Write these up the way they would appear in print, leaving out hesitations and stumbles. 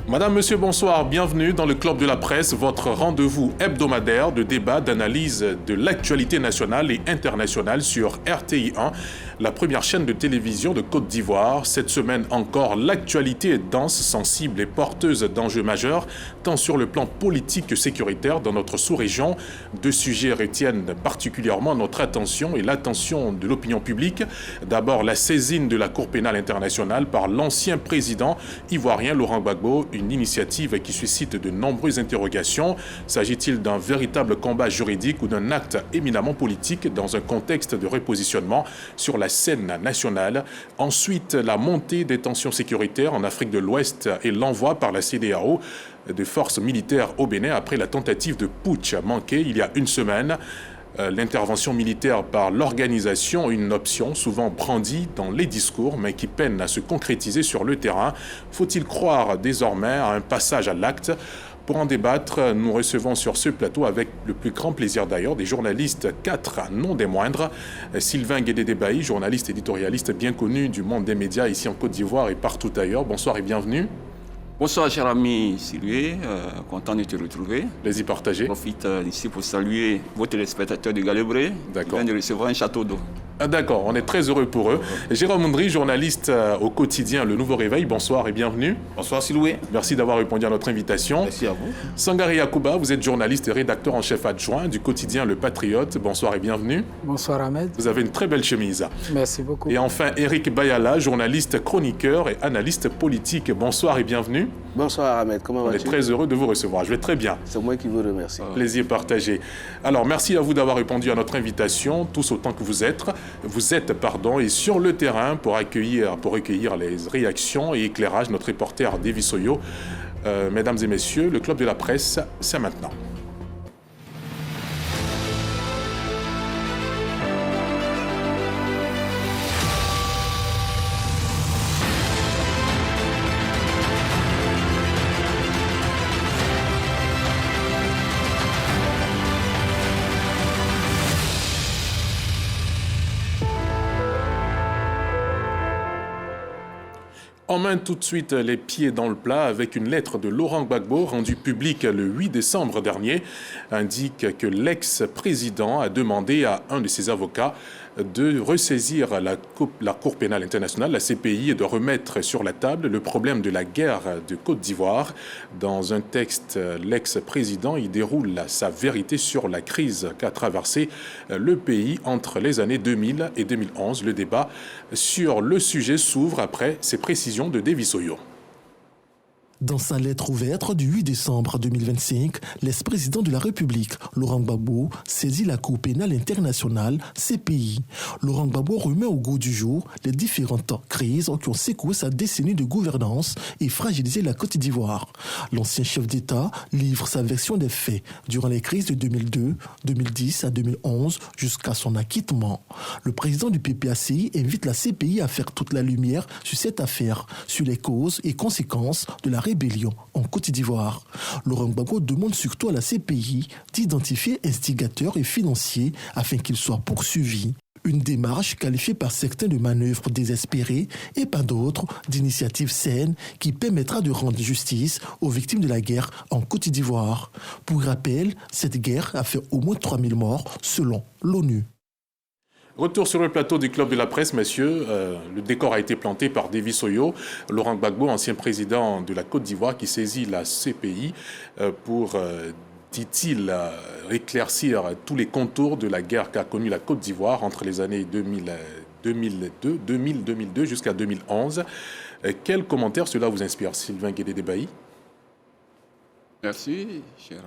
Madame, Monsieur, bonsoir. Bienvenue dans le Club de la Presse, votre rendez-vous hebdomadaire de débat, d'analyse de l'actualité nationale et internationale sur RTI 1, la première chaîne de télévision de Côte d'Ivoire. Cette semaine encore, l'actualité est dense, sensible et porteuse d'enjeux majeurs, tant sur le plan politique que sécuritaire dans notre sous-région. Deux sujets retiennent particulièrement notre attention et l'attention de l'opinion publique. D'abord, la saisine de la Cour pénale internationale par l'ancien président ivoirien Laurent Gbagbo, une initiative qui suscite de nombreuses interrogations. S'agit-il d'un véritable combat juridique ou d'un acte éminemment politique dans un contexte de repositionnement sur la scène nationale? Ensuite, la montée des tensions sécuritaires en Afrique de l'Ouest et l'envoi par la CEDEAO de forces militaires au Bénin après la tentative de putsch manquée il y a une semaine. L'intervention militaire par l'organisation, une option souvent brandie dans les discours, mais qui peine à se concrétiser sur le terrain. Faut-il croire désormais à un passage à l'acte? Pour en débattre, nous recevons sur ce plateau, avec le plus grand plaisir d'ailleurs, des journalistes, 4 non des moindres. Sylvain Guédé-Débaï, journaliste éditorialiste bien connu du monde des médias ici en Côte d'Ivoire et partout ailleurs. Bonsoir et bienvenue. Bonsoir, cher ami Sylvie, content de te retrouver. Plaisir partagé. Je profite d'ici pour saluer vos téléspectateurs de Galebré qui viennent de recevoir un château d'eau. D'accord, on est très heureux pour eux. Jérôme Ondry, journaliste au quotidien Le Nouveau Réveil, bonsoir et bienvenue. Bonsoir Sylvie. Merci d'avoir répondu à notre invitation. Merci à vous. Sangare Yacouba, vous êtes journaliste et rédacteur en chef adjoint du quotidien Le Patriote. Bonsoir et bienvenue. Bonsoir Ahmed. Vous avez une très belle chemise. Merci beaucoup. Et enfin, Eric Bayala, journaliste, chroniqueur et analyste politique. Bonsoir et bienvenue. Bonsoir Ahmed, comment vas-tu? On est très heureux de vous recevoir. Je vais très bien. C'est moi qui vous remercie. Plaisir partagé. Alors, merci à vous d'avoir répondu à notre invitation, tous autant que vous êtes. Et sur le terrain pour recueillir les réactions et éclairages, notre reporter Davy Soyo. Mesdames et messieurs, le Club de la Presse, c'est maintenant. On mène tout de suite les pieds dans le plat avec une lettre de Laurent Gbagbo rendue publique le 8 décembre dernier, indique que l'ex-président a demandé à un de ses avocats de ressaisir la Cour pénale internationale, la CPI, et de remettre sur la table le problème de la guerre de Côte d'Ivoire. Dans un texte, l'ex-président y déroule sa vérité sur la crise qu'a traversée le pays entre les années 2000 et 2011. Le débat sur le sujet s'ouvre après ces précisions de Davy Soyo. Dans sa lettre ouverte du 8 décembre 2025, l'ex-président de la République, Laurent Gbagbo, saisit la Cour pénale internationale, CPI. Laurent Gbagbo remet au goût du jour les différentes crises qui ont secoué sa décennie de gouvernance et fragilisé la Côte d'Ivoire. L'ancien chef d'État livre sa version des faits durant les crises de 2002, 2010 à 2011 jusqu'à son acquittement. Le président du PPACI invite la CPI à faire toute la lumière sur cette affaire, sur les causes et conséquences de la rébellion en Côte d'Ivoire. Laurent Gbagbo demande surtout à la CPI d'identifier instigateurs et financiers afin qu'ils soient poursuivis. Une démarche qualifiée par certains de manœuvre désespérée et par d'autres d'initiative saine qui permettra de rendre justice aux victimes de la guerre en Côte d'Ivoire. Pour rappel, cette guerre a fait au moins 3000 morts selon l'ONU. Retour sur le plateau du Club de la Presse, messieurs. Le décor a été planté par Davy Soyo, Laurent Gbagbo, ancien président de la Côte d'Ivoire, qui saisit la CPI pour, dit-il, éclaircir tous les contours de la guerre qu'a connue la Côte d'Ivoire entre les années 2002 jusqu'à 2011. Quel commentaire cela vous inspire, Sylvain Guédé-Débaï? Merci, cher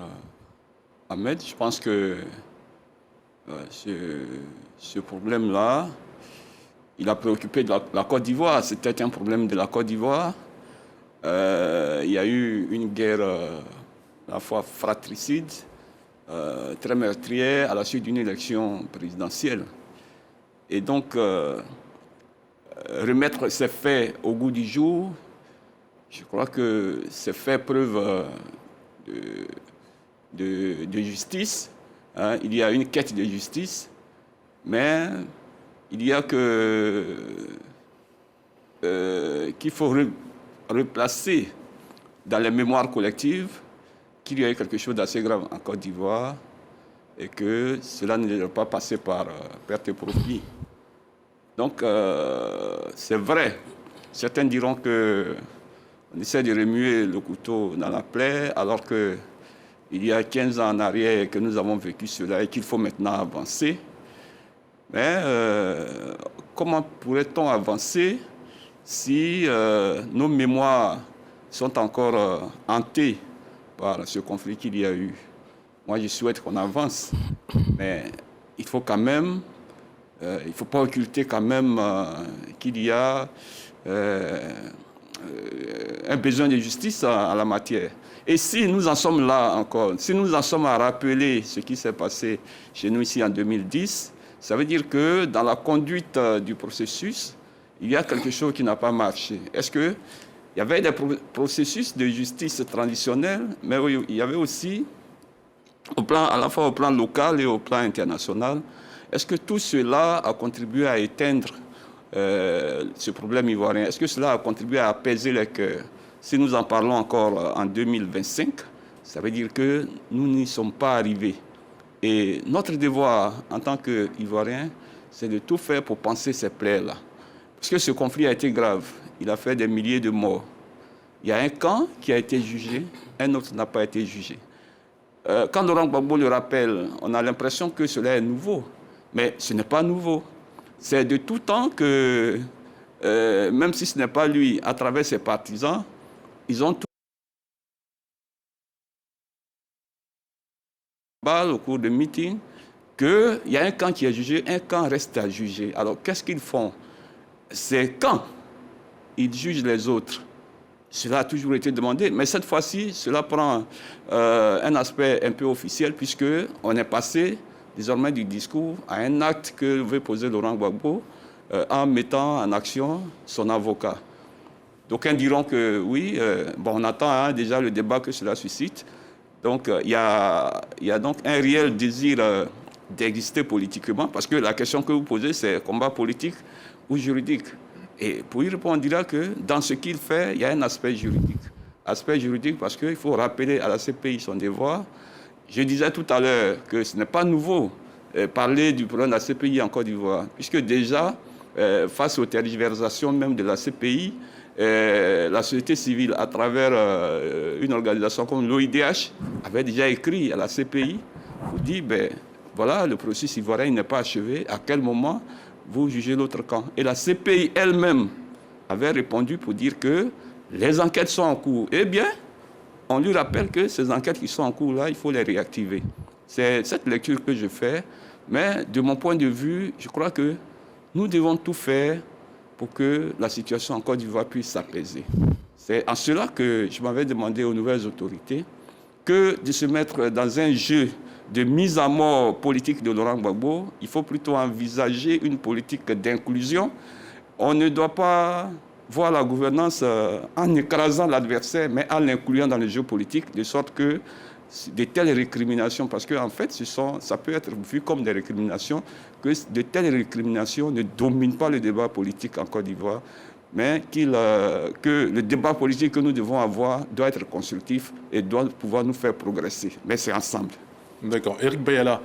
Ahmed. Je pense que ce problème-là, il a préoccupé la Côte d'Ivoire. C'était un problème de la Côte d'Ivoire. Il y a eu une guerre à la fois fratricide, très meurtrière, à la suite d'une élection présidentielle. Et donc, remettre ces faits au goût du jour, je crois que c'est faire preuve de justice. Il y a une quête de justice, mais il y a qu'il faut replacer dans les mémoires collectives qu'il y a eu quelque chose d'assez grave en Côte d'Ivoire et que cela ne devrait pas passer par perte et profit. Donc, c'est vrai. Certains diront qu'on essaie de remuer le couteau dans la plaie, alors qu'il y a 15 ans en arrière que nous avons vécu cela et qu'il faut maintenant avancer. Mais comment pourrait-on avancer si nos mémoires sont encore hantées par ce conflit qu'il y a eu? Moi, je souhaite qu'on avance, mais il faut quand même, il ne faut pas occulter quand même qu'il y a un besoin de justice en la matière. Et si nous en sommes là encore, si nous en sommes à rappeler ce qui s'est passé chez nous ici en 2010, ça veut dire que dans la conduite du processus, il y a quelque chose qui n'a pas marché. Est-ce qu'il y avait des processus de justice traditionnels, mais il y avait aussi, à la fois au plan local et au plan international, est-ce que tout cela a contribué à éteindre ce problème ivoirien? Est-ce que cela a contribué à apaiser les cœurs? Si nous en parlons encore en 2025, ça veut dire que nous n'y sommes pas arrivés. Et notre devoir en tant qu'Ivoiriens, c'est de tout faire pour panser ces plaies-là. Parce que ce conflit a été grave. Il a fait des milliers de morts. Il y a un camp qui a été jugé, un autre n'a pas été jugé. Quand Laurent Gbagbo le rappelle, on a l'impression que cela est nouveau. Mais ce n'est pas nouveau. C'est de tout temps que, même si ce n'est pas lui, à travers ses partisans, ils ont tout au cours de meetings, qu'il y a un camp qui est jugé, un camp reste à juger. Alors, qu'est-ce qu'ils font? C'est quand ils jugent les autres. Cela a toujours été demandé, mais cette fois-ci, cela prend un aspect un peu officiel, puisqu'on est passé désormais du discours à un acte que veut poser Laurent Gbagbo en mettant en action son avocat. D'aucuns diront que oui, on attend déjà le débat que cela suscite. Donc, il y a donc un réel désir d'exister politiquement, parce que la question que vous posez, c'est combat politique ou juridique. Et pour y répondre, on dira que dans ce qu'il fait, il y a un aspect juridique. Aspect juridique parce qu'il faut rappeler à la CPI son devoir. Je disais tout à l'heure que ce n'est pas nouveau parler du problème de la CPI en Côte d'Ivoire, puisque déjà, face aux tergiversations même de la CPI, la société civile, à travers une organisation comme l'OIDH, avait déjà écrit à la CPI pour dire, voilà, le processus ivoirien n'est pas achevé, à quel moment vous jugez l'autre camp? Et la CPI elle-même avait répondu pour dire que les enquêtes sont en cours. Eh bien, on lui rappelle que ces enquêtes qui sont en cours là, il faut les réactiver. C'est cette lecture que je fais, mais de mon point de vue, je crois que nous devons tout faire pour que la situation en Côte d'Ivoire puisse s'apaiser. C'est en cela que je m'avais demandé aux nouvelles autorités que de se mettre dans un jeu de mise à mort politique de Laurent Gbagbo. Il faut plutôt envisager une politique d'inclusion. On ne doit pas voir la gouvernance en écrasant l'adversaire, mais en l'incluant dans le jeu politique, de sorte que de telles récriminations, parce qu'en fait, ça peut être vu comme des récriminations, que de telles récriminations ne dominent pas le débat politique en Côte d'Ivoire, mais que le débat politique que nous devons avoir doit être constructif et doit pouvoir nous faire progresser. Mais c'est ensemble. D'accord. Éric Bayala,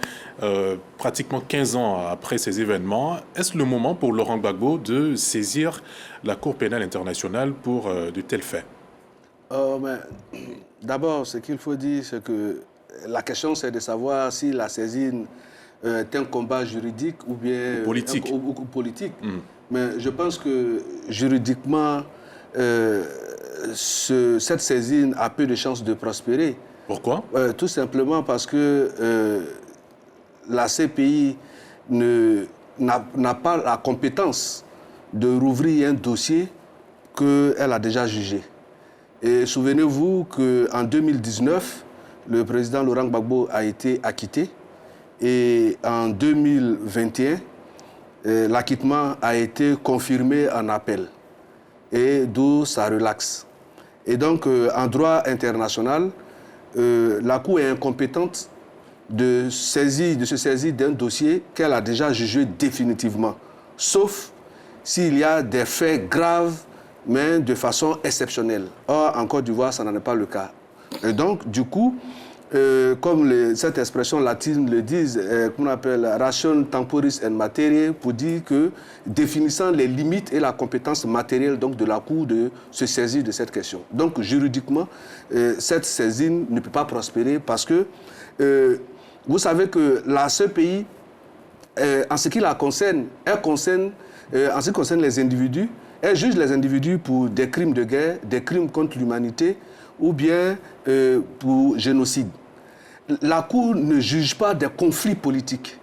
pratiquement 15 ans après ces événements, est-ce le moment pour Laurent Gbagbo de saisir la Cour pénale internationale pour de tels faits? D'abord, ce qu'il faut dire, c'est que la question, c'est de savoir si la saisine est un combat juridique ou bien politique. Politique. Mais je pense que juridiquement, cette saisine a peu de chances de prospérer. Pourquoi? Tout simplement parce que la CPI n'a pas la compétence de rouvrir un dossier qu'elle a déjà jugé. Et souvenez-vous qu'en 2019, le président Laurent Gbagbo a été acquitté. Et en 2021, l'acquittement a été confirmé en appel. Et d'où ça relaxe. Et donc, en droit international, la Cour est incompétente de se saisir d'un dossier qu'elle a déjà jugé définitivement. Sauf s'il y a des faits graves mais de façon exceptionnelle. Or, en Côte d'Ivoire, ça n'en est pas le cas. Et donc, du coup, comme cette expression latine le dit, qu'on appelle ration temporis and materiae, pour dire que définissant les limites et la compétence matérielle donc, de la Cour de se saisir de cette question. Donc, juridiquement, cette saisine ne peut pas prospérer parce que vous savez que la CPI, en ce qui la concerne, en ce qui concerne les individus, elle juge les individus pour des crimes de guerre, des crimes contre l'humanité ou bien pour génocide. La Cour ne juge pas des conflits politiques.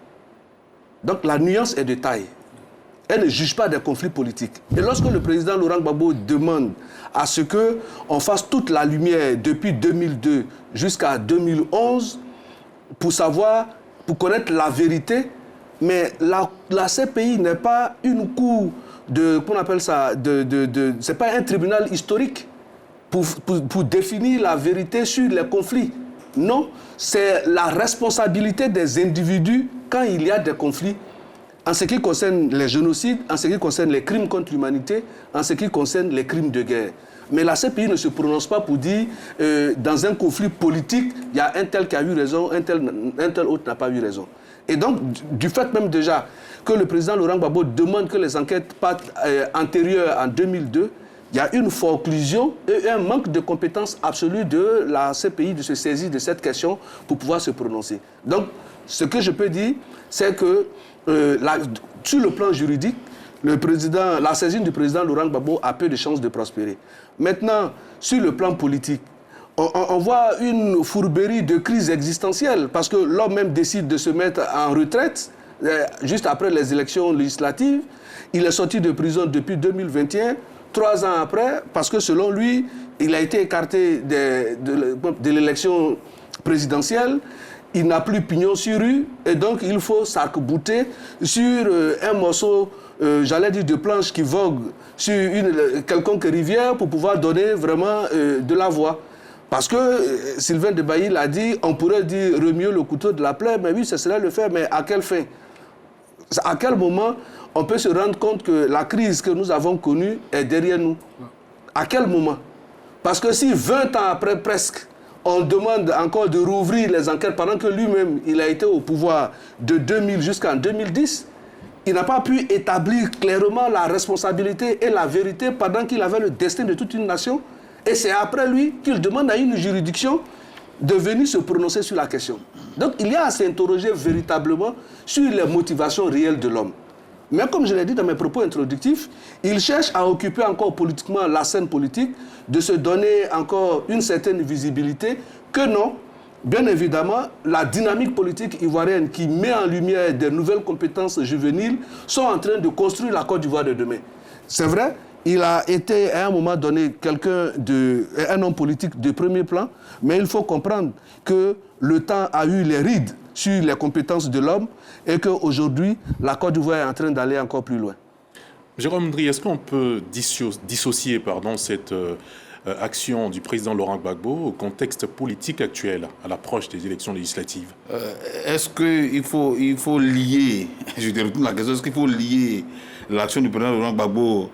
Donc la nuance est de taille. Elle ne juge pas des conflits politiques. Et lorsque le président Laurent Gbagbo demande à ce qu'on fasse toute la lumière depuis 2002 jusqu'à 2011 pour connaître la vérité, mais la CPI n'est pas une cour qu'on appelle ça, c'est pas un tribunal historique pour définir la vérité sur les conflits. Non, c'est la responsabilité des individus quand il y a des conflits, en ce qui concerne les génocides, en ce qui concerne les crimes contre l'humanité, en ce qui concerne les crimes de guerre. Mais la CPI ne se prononce pas pour dire dans un conflit politique, il y a un tel qui a eu raison, un tel autre n'a pas eu raison. Et donc, du fait même déjà que le président Laurent Gbagbo demande que les enquêtes partent antérieures en 2002, il y a une forclusion et un manque de compétence absolue de la CPI de se saisir de cette question pour pouvoir se prononcer. Donc, ce que je peux dire, c'est que sur le plan juridique, la saisine du président Laurent Gbagbo a peu de chances de prospérer. Maintenant, sur le plan politique, on voit une fourberie de crise existentielle parce que l'homme même décide de se mettre en retraite juste après les élections législatives. Il est sorti de prison depuis 2021. 3 ans après, parce que selon lui, il a été écarté de l'élection présidentielle, il n'a plus pignon sur rue, et donc il faut s'arc-bouter sur un morceau, j'allais dire, de planche qui vogue sur quelconque rivière pour pouvoir donner vraiment de la voix. Parce que Sylvain Debailly l'a dit, on pourrait dire remuer le couteau de la plaie, mais oui, ce serait le faire, mais à quelle fin? À quel moment on peut se rendre compte que la crise que nous avons connue est derrière nous? À quel moment? Parce que si 20 ans après presque, on demande encore de rouvrir les enquêtes pendant que lui-même, il a été au pouvoir de 2000 jusqu'en 2010, il n'a pas pu établir clairement la responsabilité et la vérité pendant qu'il avait le destin de toute une nation. Et c'est après lui qu'il demande à une juridiction de venir se prononcer sur la question. Donc il y a à s'interroger véritablement sur les motivations réelles de l'homme. Mais comme je l'ai dit dans mes propos introductifs, il cherche à occuper encore politiquement la scène politique, de se donner encore une certaine visibilité, que non, bien évidemment, la dynamique politique ivoirienne qui met en lumière des nouvelles compétences juvéniles sont en train de construire la Côte d'Ivoire de demain. C'est vrai, il a été à un moment donné un homme politique de premier plan, mais il faut comprendre que le temps a eu les rides sur les compétences de l'homme et qu'aujourd'hui, la Côte d'Ivoire est en train d'aller encore plus loin. Jérôme Ndri, est-ce qu'on peut dissocier cette action du président Laurent Gbagbo au contexte politique actuel, à l'approche des élections législatives? Est-ce qu'il faut lier, je te retourne la question, est-ce qu'il faut lier l'action du président Laurent Gbagbo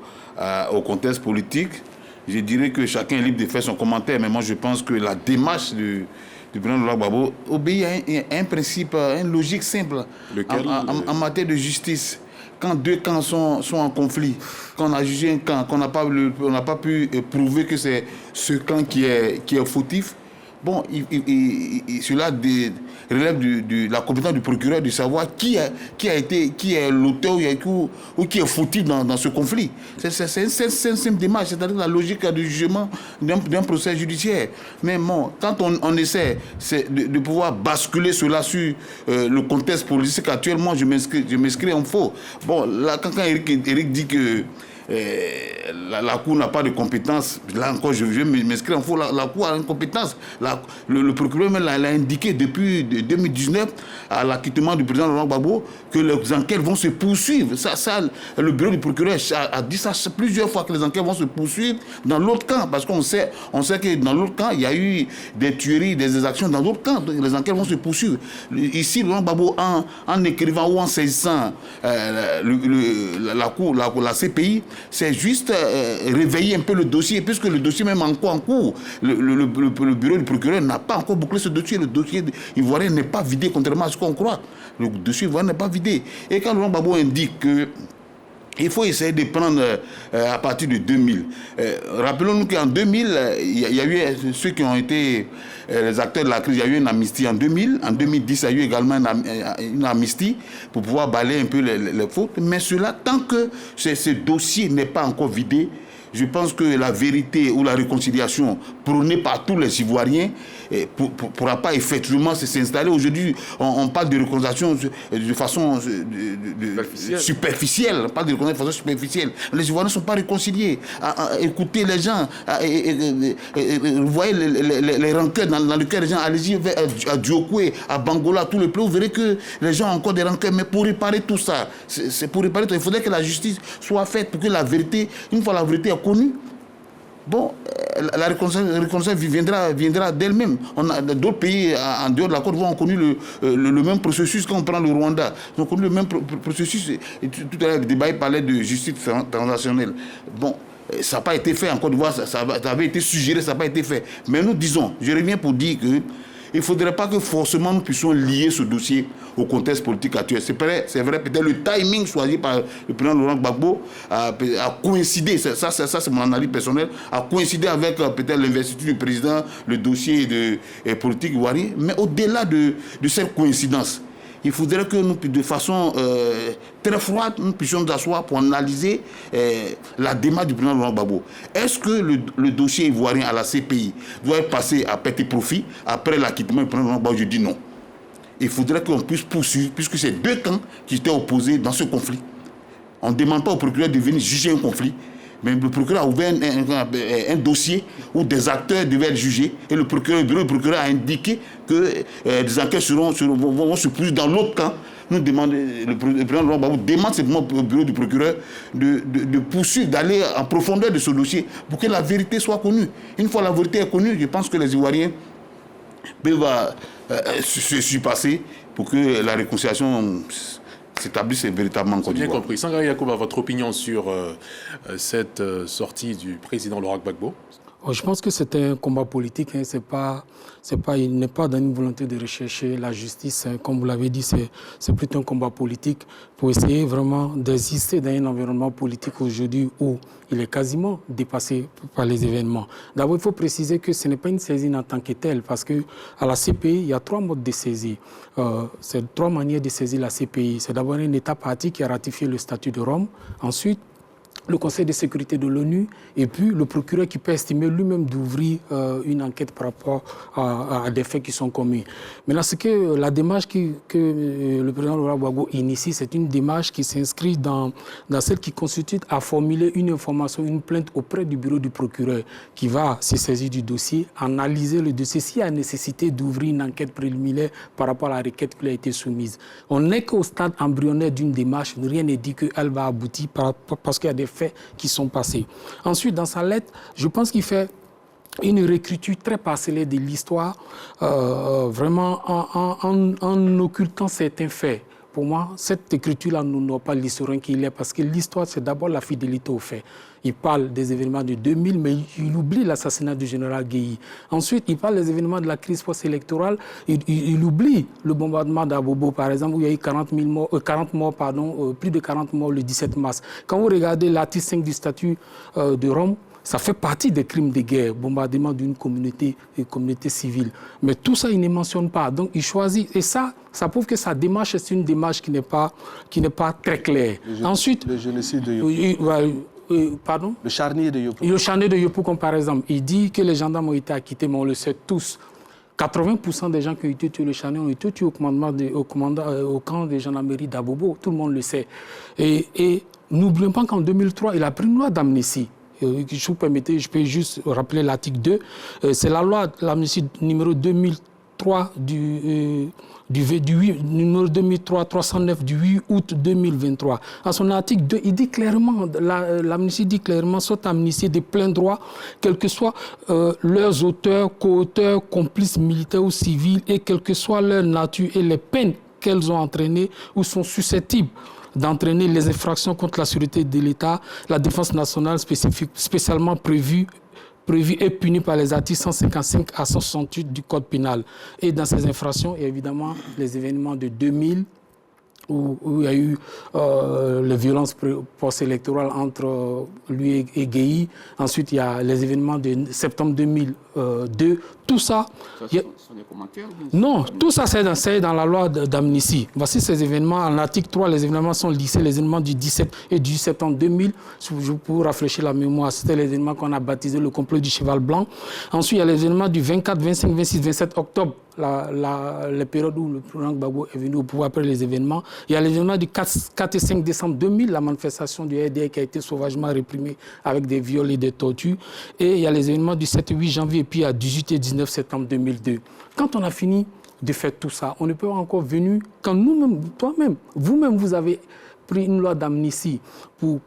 au contexte politique? Je dirais que chacun est libre de faire son commentaire, mais moi je pense que la démarche du président Laurent Gbagbo obéit à un principe, à une logique simple. En matière de justice. Quand deux camps sont en conflit, quand on a jugé un camp, qu'on n'a pas pu prouver que c'est ce camp qui est fautif, bon, cela relève de la compétence du procureur de savoir qui est l'auteur ou qui est fautif dans ce conflit. C'est une simple démarche, c'est-à-dire la logique du jugement d'un procès judiciaire. Mais bon, quand on essaie de pouvoir basculer cela sur le contexte politique actuellement, je m'inscris en faux. Bon, là, quand Eric dit que la Cour n'a pas de compétence, là encore je m'inscris en faux, la Cour a une compétence. Le procureur l'a indiqué depuis 2019 à l'acquittement du président Laurent Gbagbo que les enquêtes vont se poursuivre. Ça, le bureau du procureur a dit ça plusieurs fois, que les enquêtes vont se poursuivre dans l'autre camp, parce qu'on sait que dans l'autre camp il y a eu des tueries, des exactions dans l'autre camp, donc les enquêtes vont se poursuivre. Ici Laurent Gbagbo, en écrivant ou en saisissant la CPI, c'est juste réveiller un peu le dossier, puisque le dossier même encore en cours. Le bureau du procureur n'a pas encore bouclé ce dossier. Le dossier ivoirien n'est pas vidé, contrairement à ce qu'on croit. Le dossier ivoirien n'est pas vidé. Et quand Laurent Gbagbo indique que il faut essayer de prendre à partir de 2000. Rappelons-nous qu'en 2000, il y a eu ceux qui ont été les acteurs de la crise, il y a eu une amnistie en 2000. En 2010, il y a eu également une amnistie pour pouvoir balayer un peu les fautes. Mais cela, tant que ce dossier n'est pas encore vidé, je pense que la vérité ou la réconciliation prônée par tous les Ivoiriens ne pourra pas effectivement s'installer. Aujourd'hui, on parle de réconciliation de façon superficielle. On parle de réconciliation de façon superficielle. Les Ivoiriens ne sont pas réconciliés. Écoutez les gens, vous voyez les rancœurs dans le cœur des gens. Allez-y à Diokwe, à Bangola, tous les pays, vous verrez que les gens ont encore des rancœurs. Mais pour réparer tout ça, il faudrait que la justice soit faite pour que la vérité, une fois la vérité est connue, bon, la réconciliation viendra d'elle-même. D'autres pays en dehors de la Côte d'Ivoire ont connu le même processus. Quand on prend le Rwanda, ils ont connu le même processus. Et tout à l'heure, le débat parlait de justice transactionnelle. Bon, ça n'a pas été fait en Côte d'Ivoire, ça avait été suggéré, ça n'a pas été fait. Mais nous disons, je reviens pour dire que il ne faudrait pas que forcément nous puissions lier ce dossier au contexte politique actuel. C'est vrai, peut-être le timing choisi par le président Laurent Gbagbo a coïncidé, ça c'est mon analyse personnelle, a coïncidé avec peut-être l'investiture du président, le dossier de politique ivoirien. Mais au-delà de cette coïncidence, il faudrait que nous, de façon très froide, nous puissions nous asseoir pour analyser la démarche du président Laurent Gbagbo. Est-ce que le dossier ivoirien à la CPI doit être passé à perte et profit après l'acquittement du président Laurent Gbagbo? Je dis non. Il faudrait qu'on puisse poursuivre, puisque c'est deux camps qui étaient opposés dans ce conflit. On ne demande pas au procureur de venir juger un conflit, mais le procureur a ouvert un dossier où des acteurs devaient être jugés, et le bureau du procureur a indiqué que des enquêtes vont se poursuivre dans l'autre camp. Nous demandons, le président Laurent Gbagbo demande simplement au bureau du procureur de poursuivre, d'aller en profondeur de ce dossier pour que la vérité soit connue. Une fois la vérité est connue, je pense que les Ivoiriens peuvent se surpasser pour que la réconciliation s'établisse véritablement en Côte d'Ivoire. Bien compris. Sangaré Yacouba, votre opinion sur cette sortie du président Laurent Gbagbo? Je pense que c'est un combat politique. Il n'est pas dans une volonté de rechercher la justice. Comme vous l'avez dit, c'est plutôt un combat politique pour essayer vraiment d'exister dans un environnement politique aujourd'hui où il est quasiment dépassé par les événements. D'abord, il faut préciser que ce n'est pas une saisine en tant que telle, parce qu'à la CPI, il y a trois modes de saisie. C'est trois manières de saisir la CPI. C'est d'abord un État partie qui a ratifié le statut de Rome. Ensuite, le Conseil de sécurité de l'ONU et puis le procureur qui peut estimer lui-même d'ouvrir une enquête par rapport à des faits qui sont commis. Mais là, la démarche que le président Laurent Gbagbo initie, c'est une démarche qui s'inscrit dans celle qui constitue à formuler une information, une plainte auprès du bureau du procureur qui va se saisir du dossier, analyser le dossier s'il y a nécessité d'ouvrir une enquête préliminaire par rapport à la requête qui lui a été soumise. On n'est qu'au stade embryonnaire d'une démarche, rien n'est dit qu'elle va aboutir parce qu'il y a des faits qui sont passés. Ensuite, dans sa lettre, je pense qu'il fait une réécriture très parcellée de l'histoire, vraiment en occultant certains faits. Pour moi, cette écriture-là n'honore pas l'historien qu'il est, parce que l'histoire, c'est d'abord la fidélité aux faits. Il parle des événements de 2000, mais il oublie l'assassinat du général Guéhi. Ensuite, il parle des événements de la crise post-électorale. Il oublie le bombardement d'Abobo, par exemple, où il y a eu plus de 40 morts le 17 mars. Quand vous regardez l'article 5 du statut de Rome, ça fait partie des crimes de guerre, bombardement d'une communauté civile. Mais tout ça, il ne mentionne pas. Donc, il choisit. Et ça prouve que sa démarche, c'est une démarche qui n'est pas très claire. Ensuite, le génocide de Yopougon. Pardon? Le charnier de Yopougon. Le charnier de Yopougon, par exemple. Il dit que les gendarmes ont été acquittés, mais on le sait tous. 80% des gens qui ont été tués le charnier ont été tués au camp de gendarmerie d'Abobo. Tout le monde le sait. Et n'oublions pas qu'en 2003, il a pris une loi d'amnistie. Si vous permettez, je peux juste rappeler l'article 2. C'est la loi l'amnistie numéro 2003 numéro 2003-309 du 8 août 2023. À son article 2, il dit clairement, l'amnistie dit clairement, sont amnistiés de plein droit, quels que soient leurs auteurs, co-auteurs, complices militaires ou civils, et quelle que soit leur nature et les peines qu'elles ont entraînées ou sont susceptibles d'entraîner les infractions contre la sûreté de l'État, la défense nationale spécialement prévue et punie par les articles 155 à 168 du Code pénal. Et dans ces infractions, il y a évidemment les événements de 2000, où il y a eu les violences post-électorales entre lui et Guéhi. Ensuite, il y a les événements de septembre 2002. Tout ça... Ce sont des commentaires? Non, tout ça, c'est dans la loi d'amnistie. Voici ces événements. En article 3, les événements sont lissés. Les événements du 17 et du septembre 2000, pour rafraîchir la mémoire, c'était les événements qu'on a baptisés le complot du cheval blanc. Ensuite, il y a les événements du 24, 25, 26, 27 octobre, les périodes où le président Gbagbo est venu au pouvoir après les événements. Il y a les événements du 4 et 5 décembre 2000, la manifestation du RDR qui a été sauvagement réprimée avec des viols et des tortures. Et il y a les événements du 7 et 8 janvier et puis à 18 et 19 septembre 2002. Quand on a fini de faire tout ça, on ne peut pas encore venir, quand nous-mêmes, toi-même, vous-même, vous avez pris une loi d'amnistie pour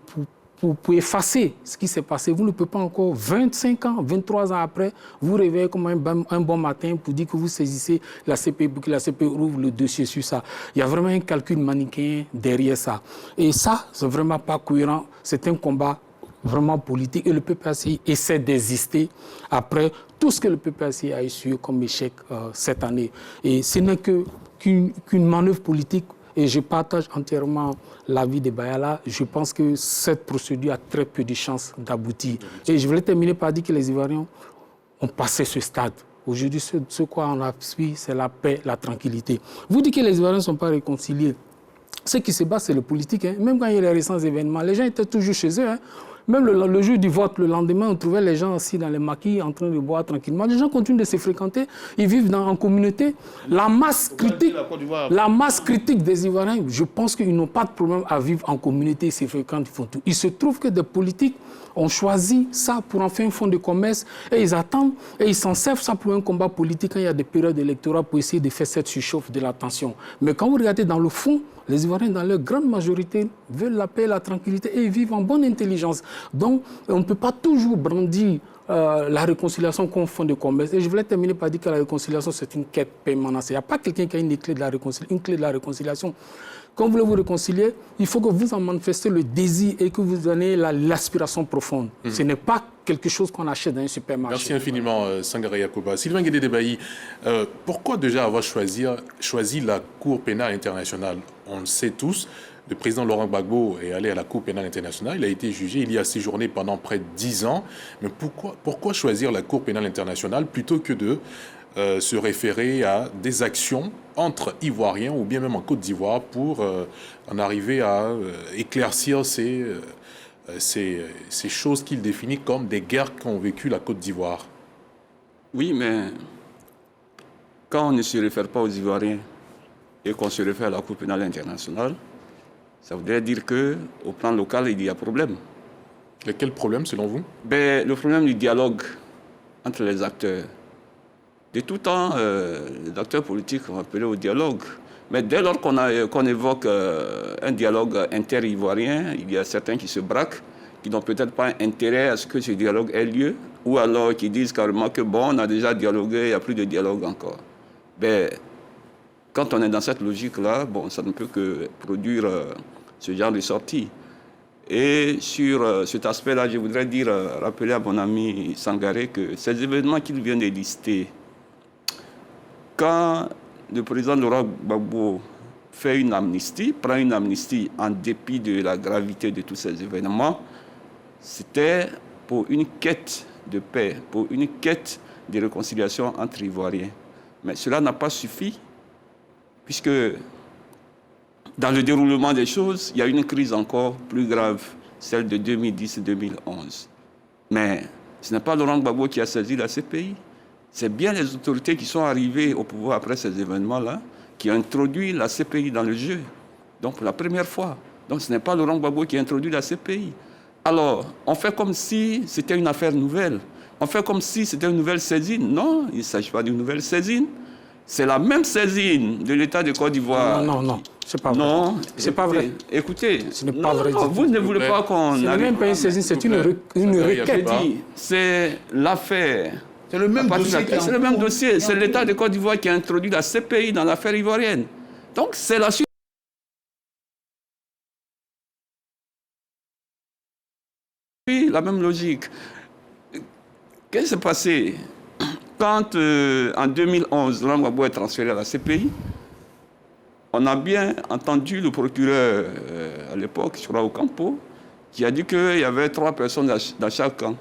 effacer ce qui s'est passé. Vous ne pouvez pas encore, 25 ans, 23 ans après, vous réveiller comme un bon matin pour dire que vous saisissez la CPI pour que la CPI ouvre le dossier sur ça. Il y a vraiment un calcul manichéen derrière ça. Et ça, c'est vraiment pas cohérent. C'est un combat vraiment politique et le PPACI essaie d'exister après tout ce que le PPACI a essuyé comme échec cette année. Et ce n'est qu'une manœuvre politique. Et je partage entièrement l'avis de Bayala. Je pense que cette procédure a très peu de chances d'aboutir. Et je voulais terminer par dire que les Ivoiriens ont passé ce stade. Aujourd'hui, ce quoi on a suivi, c'est la paix, la tranquillité. Vous dites que les Ivoiriens ne sont pas réconciliés. Ce qui se passe, c'est le politique. Hein. Même quand il y a les récents événements, les gens étaient toujours chez eux. Hein. Même le jour du vote, le lendemain, on trouvait les gens assis dans les maquis en train de boire tranquillement. Les gens continuent de se fréquenter, ils vivent en communauté. La masse critique des Ivoiriens, je pense qu'ils n'ont pas de problème à vivre en communauté, ils se fréquentent, ils font tout. Il se trouve que des politiques ont choisi ça pour en faire un fonds de commerce et ils attendent et ils s'en servent ça pour un combat politique quand il y a des périodes électorales pour essayer de faire cette surchauffe de la tension. Mais quand vous regardez dans le fond, les Ivoiriens, dans leur grande majorité, veulent la paix, la tranquillité et ils vivent en bonne intelligence. Donc, on ne peut pas toujours brandir la réconciliation comme fond de commerce. Et je voulais terminer par dire que la réconciliation, c'est une quête permanente. Il n'y a pas quelqu'un qui a une clé de la réconciliation. Quand vous voulez vous réconcilier, il faut que vous en manifestez le désir et que vous donnez l'aspiration profonde. Ce n'est pas quelque chose qu'on achète dans un supermarché. Merci infiniment, Sangaré Yacouba. Sylvain Guédé-Debailly, pourquoi déjà avoir choisi la Cour pénale internationale? On le sait tous, le président Laurent Gbagbo est allé à la Cour pénale internationale, il a été jugé, il y a séjourné pendant près de 10 ans. Mais pourquoi choisir la Cour pénale internationale plutôt que de se référer à des actions entre Ivoiriens ou bien même en Côte d'Ivoire pour en arriver à éclaircir ces choses qu'il définit comme des guerres qu'ont vécues la Côte d'Ivoire? Oui, mais quand on ne se réfère pas aux Ivoiriens et qu'on se réfère à la Cour pénale internationale, ça voudrait dire qu'au plan local, il y a problème. Quel problème, selon vous? Le problème du dialogue entre les acteurs. De tout temps, les acteurs politiques ont appelé au dialogue. Mais dès lors qu'on évoque un dialogue inter-ivoirien, il y a certains qui se braquent, qui n'ont peut-être pas intérêt à ce que ce dialogue ait lieu, ou alors qui disent carrément que bon, on a déjà dialogué, il n'y a plus de dialogue encore. Quand on est dans cette logique-là, bon, ça ne peut que produire ce genre de sortie. Et sur cet aspect-là, je voudrais rappeler à mon ami Sangaré que ces événements qu'il vient de lister, quand le président Laurent Gbagbo fait une amnistie, prend une amnistie en dépit de la gravité de tous ces événements, c'était pour une quête de paix, pour une quête de réconciliation entre Ivoiriens. Mais cela n'a pas suffi, puisque dans le déroulement des choses, il y a une crise encore plus grave, celle de 2010-2011. Mais ce n'est pas Laurent Gbagbo qui a saisi la CPI. C'est bien les autorités qui sont arrivées au pouvoir après ces événements-là qui ont introduit la CPI dans le jeu. Donc, pour la première fois. Donc, ce n'est pas Laurent Gbagbo qui a introduit la CPI. Alors, on fait comme si c'était une affaire nouvelle. On fait comme si c'était une nouvelle saisine. Non, il ne s'agit pas d'une nouvelle saisine. C'est la même saisine de l'État de Côte d'Ivoire. Non, c'est pas vrai. Non, c'est pas vrai. Écoutez, ce n'est pas vrai. Non, vous ne voulez pas qu'on... Ce n'est même pas une saisine, c'est une requête. C'est l'affaire. C'est le même dossier. C'est le même dossier. C'est l'État de Côte d'Ivoire qui a introduit la CPI dans l'affaire ivoirienne. Donc, c'est la suite. Oui, la même logique. Qu'est-ce qui s'est passé? Quand, en 2011, Laurent Gbagbo est transféré à la CPI, on a bien entendu le procureur, à l'époque, Chora Ocampo, qui a dit qu'il y avait 3 personnes dans chaque camp.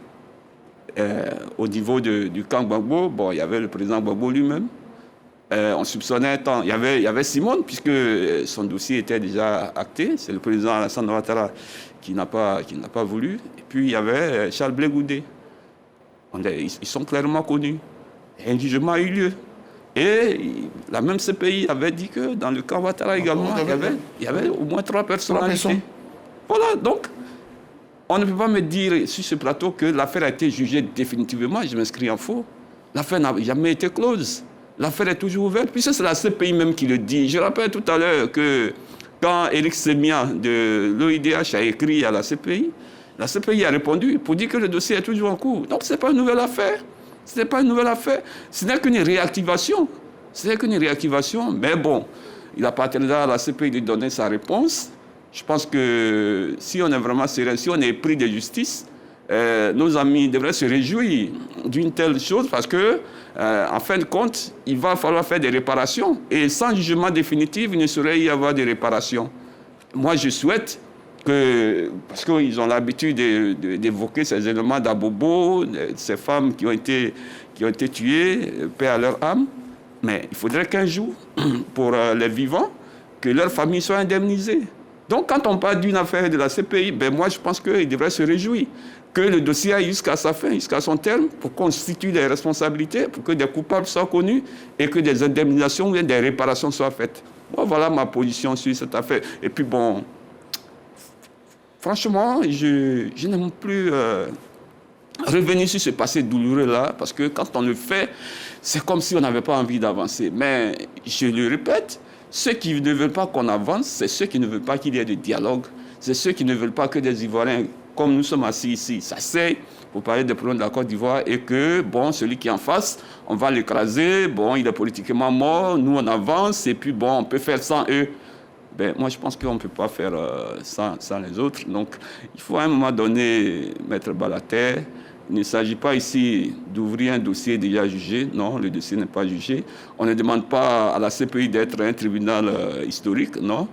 Au niveau du camp Gbagbo, bon, il y avait le président Gbagbo lui-même. On soupçonnait tant. Il y avait Simone, puisque son dossier était déjà acté. C'est le président Alassane Ouattara qui n'a pas voulu. Et puis, il y avait Charles Blé Goudé. Ils sont clairement connus. Et un jugement a eu lieu. Et la même CPI avait dit que dans le camp Ouattara également, il y avait au moins 3 personnalités. Voilà, donc, on ne peut pas me dire sur ce plateau que l'affaire a été jugée définitivement. Je m'inscris en faux. L'affaire n'a jamais été close. L'affaire est toujours ouverte, puisque c'est la CPI même qui le dit. Je rappelle tout à l'heure que quand Éric Semia de l'OIDH a écrit à la CPI a répondu pour dire que le dossier est toujours en cours. Donc ce n'est pas une nouvelle affaire. Ce n'est pas une nouvelle affaire. Ce n'est qu'une réactivation. Ce n'est qu'une réactivation. Mais bon, il appartiendra à la CPI de donner sa réponse. Je pense que si on est vraiment sérieux, si on est pris de justice, nos amis devraient se réjouir d'une telle chose parce que, en fin de compte, il va falloir faire des réparations. Et sans jugement définitif, il ne saurait y avoir de réparations. Moi, je souhaite que, parce qu'ils ont l'habitude d'évoquer ces éléments d'Abobo, ces femmes qui ont été tuées, paix à leur âme, mais il faudrait qu'un jour, pour les vivants, que leurs familles soient indemnisées. Donc, quand on parle d'une affaire de la CPI, ben moi, je pense qu'ils devraient se réjouir que le dossier aille jusqu'à sa fin, jusqu'à son terme, pour constituer des responsabilités, pour que des coupables soient connus et que des indemnisations ou des réparations soient faites. Moi, voilà ma position sur cette affaire. Et puis, bon, franchement, je n'aime plus revenir sur ce passé douloureux-là, parce que quand on le fait, c'est comme si on n'avait pas envie d'avancer. Mais, je le répète, ceux qui ne veulent pas qu'on avance, c'est ceux qui ne veulent pas qu'il y ait de dialogue. C'est ceux qui ne veulent pas que des Ivoiriens, comme nous sommes assis ici, s'asseyent pour parler des problèmes de la Côte d'Ivoire et que, bon, celui qui est en face, on va l'écraser, bon, il est politiquement mort, nous on avance et puis, bon, on peut faire sans eux. Ben, moi, je pense qu'on ne peut pas faire sans les autres. Donc, il faut à un moment donné mettre bas la terre. Il ne s'agit pas ici d'ouvrir un dossier déjà jugé. Non, le dossier n'est pas jugé. On ne demande pas à la CPI d'être un tribunal historique. Non,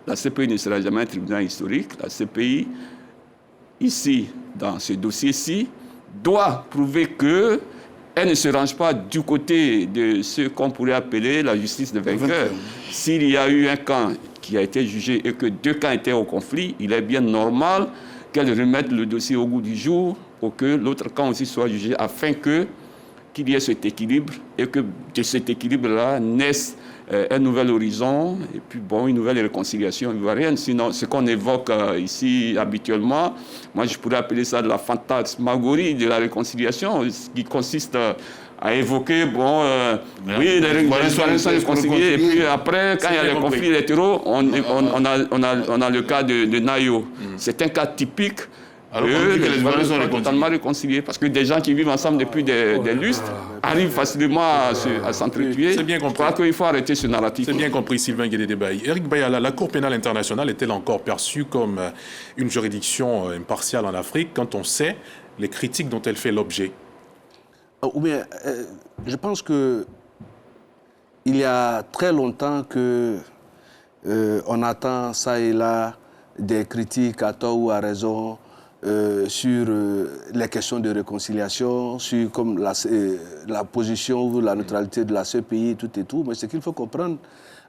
la CPI ne sera jamais un tribunal historique. La CPI, ici, dans ce dossier-ci, doit prouver qu'elle ne se range pas du côté de ce qu'on pourrait appeler la justice de vainqueur. S'il y a eu un camp qui a été jugé et que 2 camps étaient au conflit, il est bien normal qu'elle remette le dossier au goût du jour pour que l'autre camp aussi soit jugé afin qu'il y ait cet équilibre et que de cet équilibre-là naisse un nouvel horizon et puis bon, une nouvelle réconciliation ivoirienne. Sinon, ce qu'on évoque ici habituellement, moi je pourrais appeler ça de la fantasmagorie de la réconciliation, qui consiste à évoquer, bon, oui, les Ivoiriens sont réconciliés, et puis après, quand il y a les conflits électoraux, on a le cas de Nayo. C'est un cas typique. Alors que les Ivoiriens sont totalement réconciliés, parce que des gens qui vivent ensemble depuis des lustres arrivent facilement à s'entretuer. C'est bien compris. Je crois qu'il faut arrêter ce narratif. C'est bien compris, Sylvain Guédé-Bailly. Éric Bayala, la Cour pénale internationale est-elle encore perçue comme une juridiction impartiale en Afrique quand on sait les critiques dont elle fait l'objet? Ou bien, je pense que il y a très longtemps que on attend ça et là des critiques à tort ou à raison sur les questions de réconciliation, sur comme la position ou la neutralité de la CPI, tout et tout. Mais ce qu'il faut comprendre,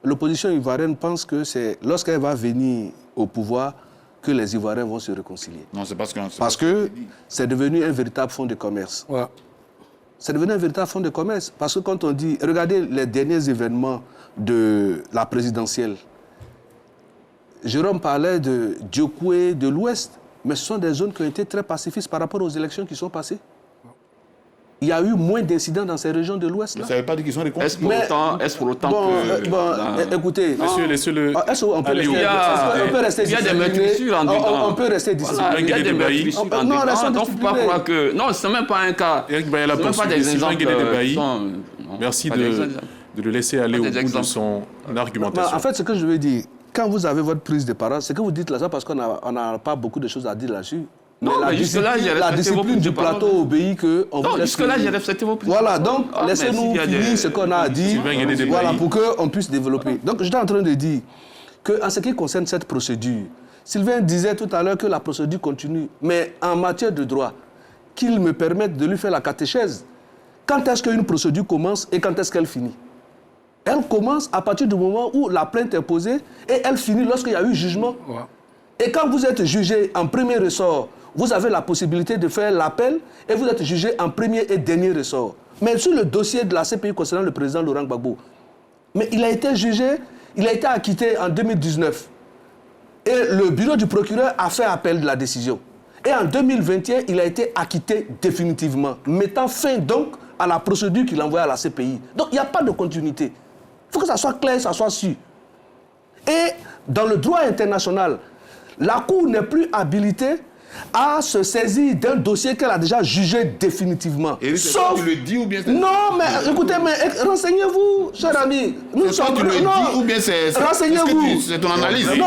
l'opposition ivoirienne pense que c'est lorsqu'elle va venir au pouvoir que les Ivoiriens vont se réconcilier. Non, c'est parce que c'est devenu un véritable fonds de commerce. Ouais. C'est devenu un véritable fonds de commerce. Parce que quand on dit, regardez les derniers événements de la présidentielle, Jérôme parlait de Djokoué, de l'Ouest, mais ce sont des zones qui ont été très pacifistes par rapport aux élections qui sont passées. Il y a eu moins d'incidents dans ces régions de l'Ouest. Ça ne veut pas dire qu'ils sont réconciliés. Est-ce pour autant que... Écoutez... On peut rester Il y a des meurtrissures en dedans. On peut rester discipliné. Il y a des meurtrissures en dedans. Donc, il ne faut pas croire que... Non, ce n'est même pas un cas. Éric Bayala, ce n'est pas des exemples. Merci de le laisser aller au bout de son argumentation. En fait, ce que je veux dire, quand vous avez votre prise de parole, ce que vous dites là, parce qu'on n'a pas beaucoup de choses à dire là-dessus, Non, la mais jusque-là, j'ai respecté vos discipline prises du de parole. plateau obéit que... Non, jusque-là, j'ai respecté vos prises de Voilà, parole. donc laissez-nous finir ce qu'on a à dire, Sylvain, il y a des débats. voilà, pour qu'on puisse développer. Donc j'étais en train de dire qu'en ce qui concerne cette procédure, Sylvain disait tout à l'heure que la procédure continue, mais en matière de droit, qu'il me permette de lui faire la catéchèse. Quand est-ce qu'une procédure commence et quand est-ce qu'elle finit? Elle commence à partir du moment où la plainte est posée et elle finit lorsqu'il y a eu jugement. Ouais. Et quand vous êtes jugé en premier ressort, vous avez la possibilité de faire l'appel et vous êtes jugé en premier et dernier ressort. Mais sur le dossier de la CPI concernant le président Laurent Gbagbo, mais il a été jugé, il a été acquitté en 2019. Et le bureau du procureur a fait appel de la décision. Et en 2021, il a été acquitté définitivement, mettant fin donc à la procédure qu'il envoyait à la CPI. Donc il n'y a pas de continuité. Il faut que ça soit clair, ça soit sûr. Et dans le droit international, la Cour n'est plus habilitée à se saisir d'un dossier qu'elle a déjà jugé définitivement. Et c'est toi qui le dis ou bien c'est... Non, mais écoutez, mais renseignez-vous, cher ami. C'est toi qui le dis ou bien c'est... Renseignez-vous. C'est ton analyse. Non,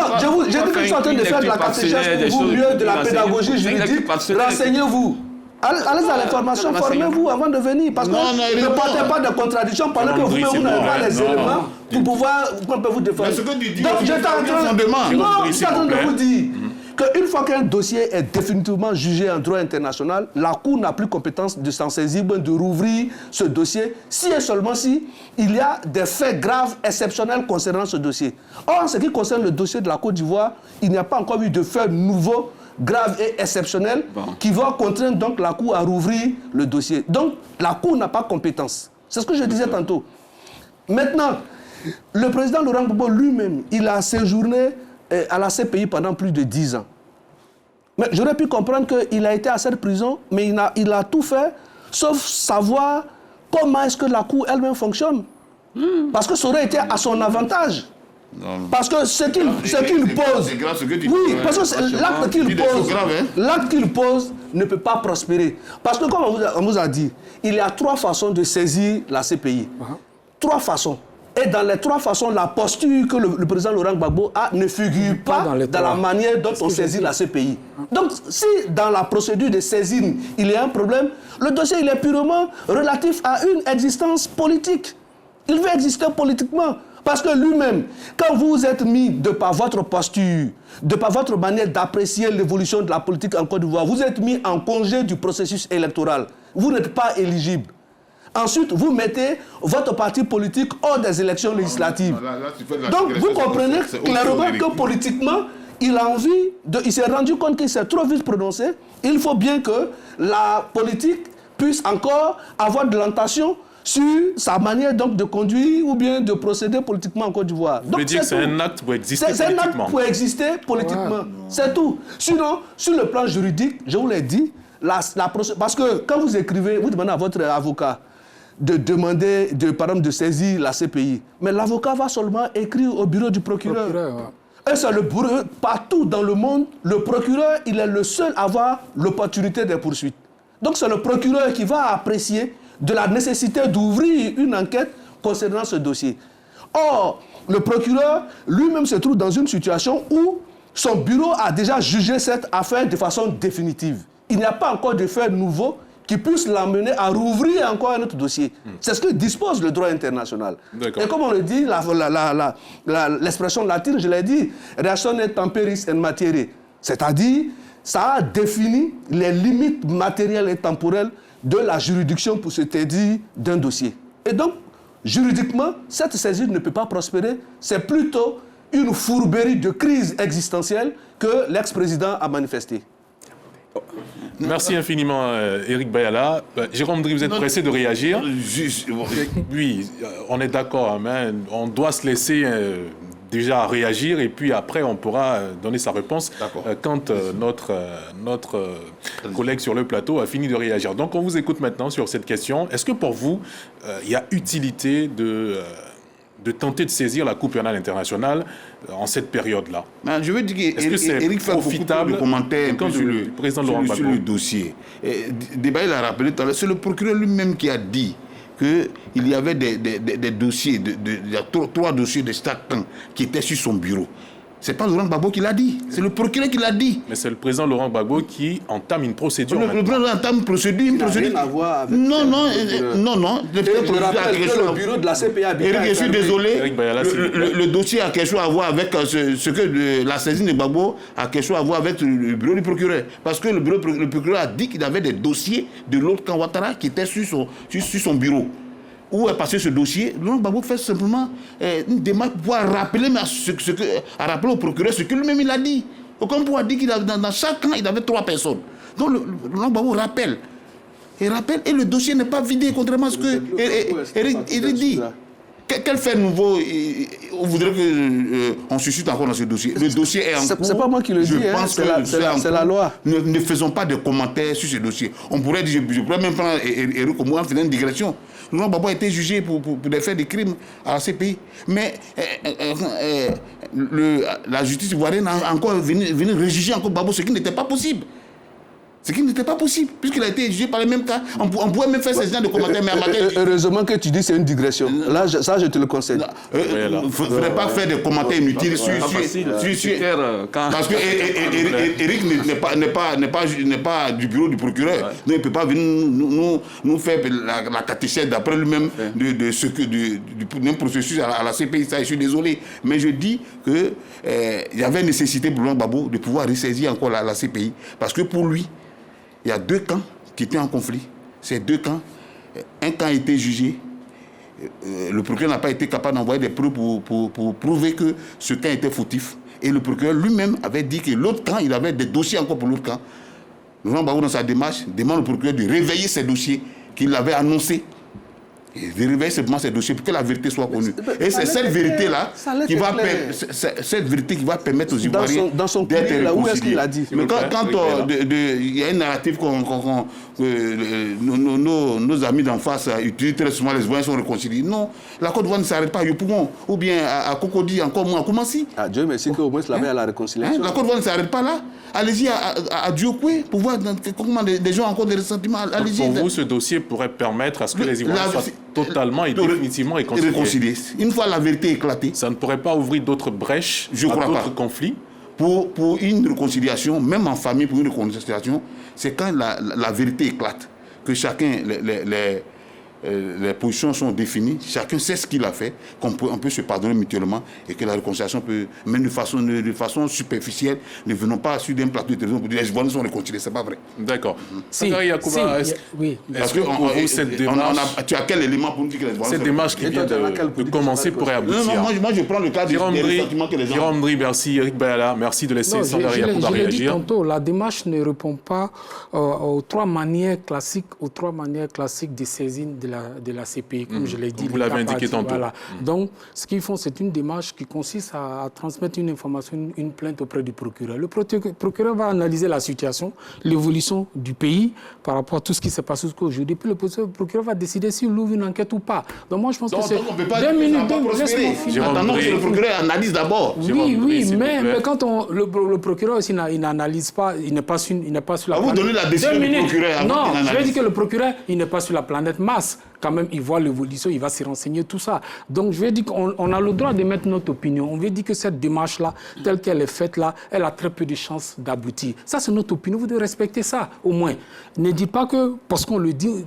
j'ai dit que je suis en train de faire de la catéchèse pour vous, mieux de la pédagogie juridique. Renseignez-vous. Allez à l'information, formez-vous avant de venir. Parce que ne portez pas de contradiction pendant que vous-même vous n'avez pas les éléments pour pouvoir vous défendre. Mais ce que tu dis, donc j'étais en train de vous dire qu'une fois qu'un dossier est définitivement jugé en droit international, la Cour n'a plus compétence de s'en saisir, de rouvrir ce dossier, si et seulement si il y a des faits graves, exceptionnels concernant ce dossier. Or, en ce qui concerne le dossier de la Côte d'Ivoire, il n'y a pas encore eu de faits nouveaux, graves et exceptionnels qui vont contraindre donc la Cour à rouvrir le dossier. Donc, la Cour n'a pas compétence. C'est ce que je disais tantôt. Maintenant, le président Laurent Gbagbo lui-même, il a séjourné à la CPI pendant plus de 10 ans. Mais j'aurais pu comprendre qu'il a été à cette prison, mais il a tout fait, sauf savoir comment est-ce que la Cour elle-même fonctionne. Parce que ça aurait été à son avantage. Non. Parce que ce qu'il pose... C'est grave ce que tu dis. Oui, parce que l'acte qu'il pose ne peut pas prospérer. Parce que comme on vous a dit, il y a 3 façons de saisir la CPI. 3 façons. Et dans les 3 façons, la posture que le président Laurent Gbagbo a ne figure pas dans la manière dont on saisit la CPI. Donc, si dans la procédure de saisine, il y a un problème, le dossier il est purement relatif à une existence politique. Il veut exister politiquement. Parce que lui-même, quand vous êtes mis de par votre posture, de par votre manière d'apprécier l'évolution de la politique en Côte d'Ivoire, vous êtes mis en congé du processus électoral. Vous n'êtes pas éligible. Ensuite, vous mettez votre parti politique hors des élections législatives. Donc, vous comprenez clairement que politiquement, il a envie il s'est rendu compte qu'il s'est trop vite prononcé. Il faut bien que la politique puisse encore avoir de l'orientation sur sa manière donc de conduire ou bien de procéder politiquement en Côte d'Ivoire. Vous voulez dire que c'est un acte pour exister politiquement? C'est un acte pour exister politiquement. C'est tout. Sinon, sur le plan juridique, je vous l'ai dit, parce que quand vous écrivez, vous demandez à votre avocat de demander, par exemple, de saisir la CPI. Mais l'avocat va seulement écrire au bureau du procureur. Et c'est le bureau, partout dans le monde, le procureur, il est le seul à avoir l'opportunité des poursuites. Donc c'est le procureur qui va apprécier de la nécessité d'ouvrir une enquête concernant ce dossier. Or, le procureur lui-même se trouve dans une situation où son bureau a déjà jugé cette affaire de façon définitive. Il n'y a pas encore de faits nouveaux qui puissent l'amener à rouvrir encore un autre dossier. C'est ce que dispose le droit international. Et comme on le dit, l'expression latine, je l'ai dit, ratione temporis et materie. C'est-à-dire, ça a défini les limites matérielles et temporelles de la juridiction pour se saisir d'un dossier. Et donc, juridiquement, cette saisie ne peut pas prospérer. C'est plutôt une fourberie de crise existentielle que l'ex-président a manifestée. Merci infiniment, Éric Bayala. Jérôme Dry, vous êtes pressé de réagir? Oui, on est d'accord, mais on doit se laisser déjà réagir et puis après on pourra donner sa réponse quand notre collègue sur le plateau a fini de réagir. Donc on vous écoute maintenant sur cette question. Est-ce que pour vous, il y a utilité de tenter de saisir la Cour pénale internationale en cette période-là? Je veux dire qu'Éric fait beaucoup de commentaires sur le dossier. Débat, il a rappelé tout à l'heure, c'est le procureur lui-même qui a dit qu'il y avait des dossiers, il y a 3 dossiers de Statan qui étaient sur son bureau. Ce n'est pas Laurent Gbagbo qui l'a dit, c'est le procureur qui l'a dit. Mais c'est le président Laurent Gbagbo qui entame une procédure. Le président entame une procédure. Rien à voir avec non. Je rappelle que le bureau de la CPI a bien Eric, je suis désolé, Bayala, le dossier a quelque chose à voir avec ce que la saisine de Gbagbo a quelque chose à voir avec le bureau du procureur. Parce que le procureur a dit qu'il avait des dossiers de l'autre camp Ouattara qui étaient sur son bureau. Où est passé ce dossier? Laurent Gbagbo fait simplement une démarche pour pouvoir rappeler, rappeler au procureur ce que lui-même il a dit. Aucun pouvoir dire qu'il dans chaque camp, il avait 3 personnes. Donc Laurent Gbagbo rappelle. Et le dossier n'est pas vidé, contrairement à ce que Eric dit. Quel fait nouveau vous voudrez qu'on suscite encore dans ce dossier? Le dossier est en cours. C'est pas moi qui le dis, c'est la loi. Ne faisons pas de commentaires sur ce dossier. On pourrait dire, je pourrais même prendre Eric comme moi en faisant une digression. Laurent Gbagbo a été jugé pour des faits de crimes à la CPI. Mais la justice ivoirienne a encore venu rejuger encore Gbagbo, ce qui n'était pas possible. Ce qui n'était pas possible, puisqu'il a été jugé par les mêmes cas. On pouvait même faire ces gens de commentaires, mais heureusement que tu dis que c'est une digression. Là, ça, je te le conseille. Il ne faudrait pas faire des commentaires inutiles parce que Eric n'est pas du bureau du procureur. Donc, il ne peut pas venir nous faire la catéchèse d'après lui-même de ce que du même processus à la CPI. Ça, je suis désolé. Mais je dis qu'il y avait nécessité pour Laurent Gbagbo de pouvoir ressaisir encore la CPI. Parce que pour lui, il y a 2 camps qui étaient en conflit. Ces 2 camps, un camp a été jugé. Le procureur n'a pas été capable d'envoyer des preuves pour prouver que ce camp était fautif. Et le procureur lui-même avait dit que l'autre camp, il avait des dossiers encore pour l'autre camp. Laurent Gbagbo, dans sa démarche, demande au procureur de réveiller ces dossiers qu'il avait annoncés. Et de réveiller simplement ces dossiers pour que la vérité soit connue. Et c'est cette vérité-là qui va permettre aux Ivoiriens dans son courrier, là, où est-ce qu'il a dit? Mais quand il y a une narrative nos amis d'en face utilisent très souvent, les Ivoiriens sont réconciliés. Non, la Côte d'Ivoire ne s'arrête pas à Yopougon ou bien à Cocody, encore moins à Koumassi. Dieu merci qu'au moins la met à la réconciliation. La Côte d'Ivoire ne s'arrête pas là. Allez-y à Diokoué pour voir comment des gens ont encore des ressentiments. Pour vous, ce dossier pourrait permettre à ce que les Ivoiriens soient totalement et définitivement réconciliés. Une fois la vérité éclatée. Ça ne pourrait pas ouvrir d'autres brèches à d'autres conflits? Pour une réconciliation, même en famille, pour une réconciliation, c'est quand la vérité éclate, que chacun, les positions sont définies, chacun sait ce qu'il a fait, on peut se pardonner mutuellement et que la réconciliation peut, même de façon superficielle, ne venons pas sur un plateau de télévision pour dire les Ivoiriens sont réconciliés, c'est pas vrai. D'accord. Oui. Parce que pour vous, cette démarche... Tu as quel élément pour nous dire que les Ivoiriens cette démarche qui vient de commencer pourrait aboutir? Moi je prends le cas des ressentiments que les gens... Jérôme Dri, merci. Eric Bayala, merci de laisser Sandra Yacoub réagir. Je l'ai dit tantôt, la démarche ne répond pas aux 3 manières classiques de saisine de la CPI, comme je l'ai dit. Vous l'avez indiqué tantôt. Voilà. Donc, ce qu'ils font, c'est une démarche qui consiste à transmettre une information, une plainte auprès du procureur. Le procureur va analyser la situation, l'évolution du pays par rapport à tout ce qui s'est passé jusqu'aujourd'hui. Puis le procureur va décider s'il ouvre une enquête ou pas. Donc, moi, je pense que c'est... on ne peut pas dire que ça va prospérer. Attendons que le procureur analyse d'abord. Oui, mais quand le procureur aussi, il n'analyse pas, il n'est pas sur la planète. Vous donnez la décision du procureur. Non, je veux dire que le procureur, il n'est pas sur la planète Mars. Quand même, il voit l'évolution, il va se renseigner, tout ça. Donc, je veux dire qu'on a le droit de mettre notre opinion. On veut dire que cette démarche-là, telle qu'elle est faite là, elle a très peu de chances d'aboutir. Ça, c'est notre opinion. Vous devez respecter ça, au moins. Ne dites pas que, parce qu'on le dit,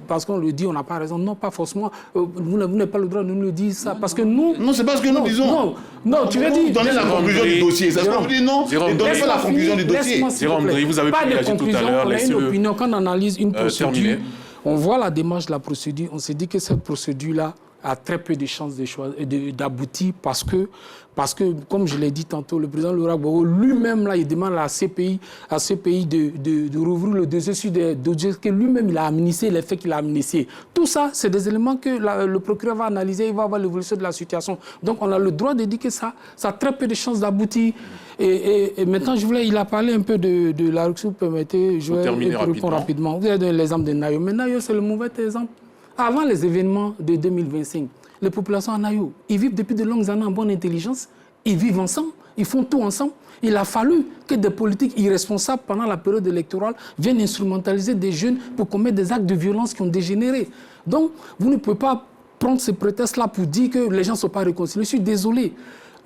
on n'a pas raison. Non, pas forcément. Vous n'avez pas le droit de nous le dire ça. Parce que nous... Non, c'est pas ce que nous disons. Non, tu veux dire... Donnez la conclusion du dossier. Ça se peut vous dire non. Donnez pas la conclusion du dossier. Jérôme Dri, vous avez réagi tout à l'heure. On a une opinion. Quand on analyse une procédure... On voit la démarche de la procédure, on se dit que cette procédure-là a très peu de chances d'aboutir parce que, comme je l'ai dit tantôt, le président Laurent Gbagbo lui-même, là, il demande à la CPI de rouvrir le dossier sur des dossiers que lui-même il a amnistié, les faits qu'il a amnistiés. Tout ça, c'est des éléments que le procureur va analyser, il va voir l'évolution de la situation. Donc, on a le droit de dire que ça a très peu de chances d'aboutir. Et maintenant, il a parlé un peu de la rupture, permettez, je vais répondre rapidement. Vous avez donné l'exemple de Nayo, mais Nayo, c'est le mauvais exemple. Avant les événements de 2025, les populations à Nayo, ils vivent depuis de longues années en bonne intelligence, ils vivent ensemble, ils font tout ensemble. Il a fallu que des politiques irresponsables pendant la période électorale viennent instrumentaliser des jeunes pour commettre des actes de violence qui ont dégénéré. Donc, vous ne pouvez pas prendre ce prétexte-là pour dire que les gens ne sont pas réconciliés. Je suis désolé.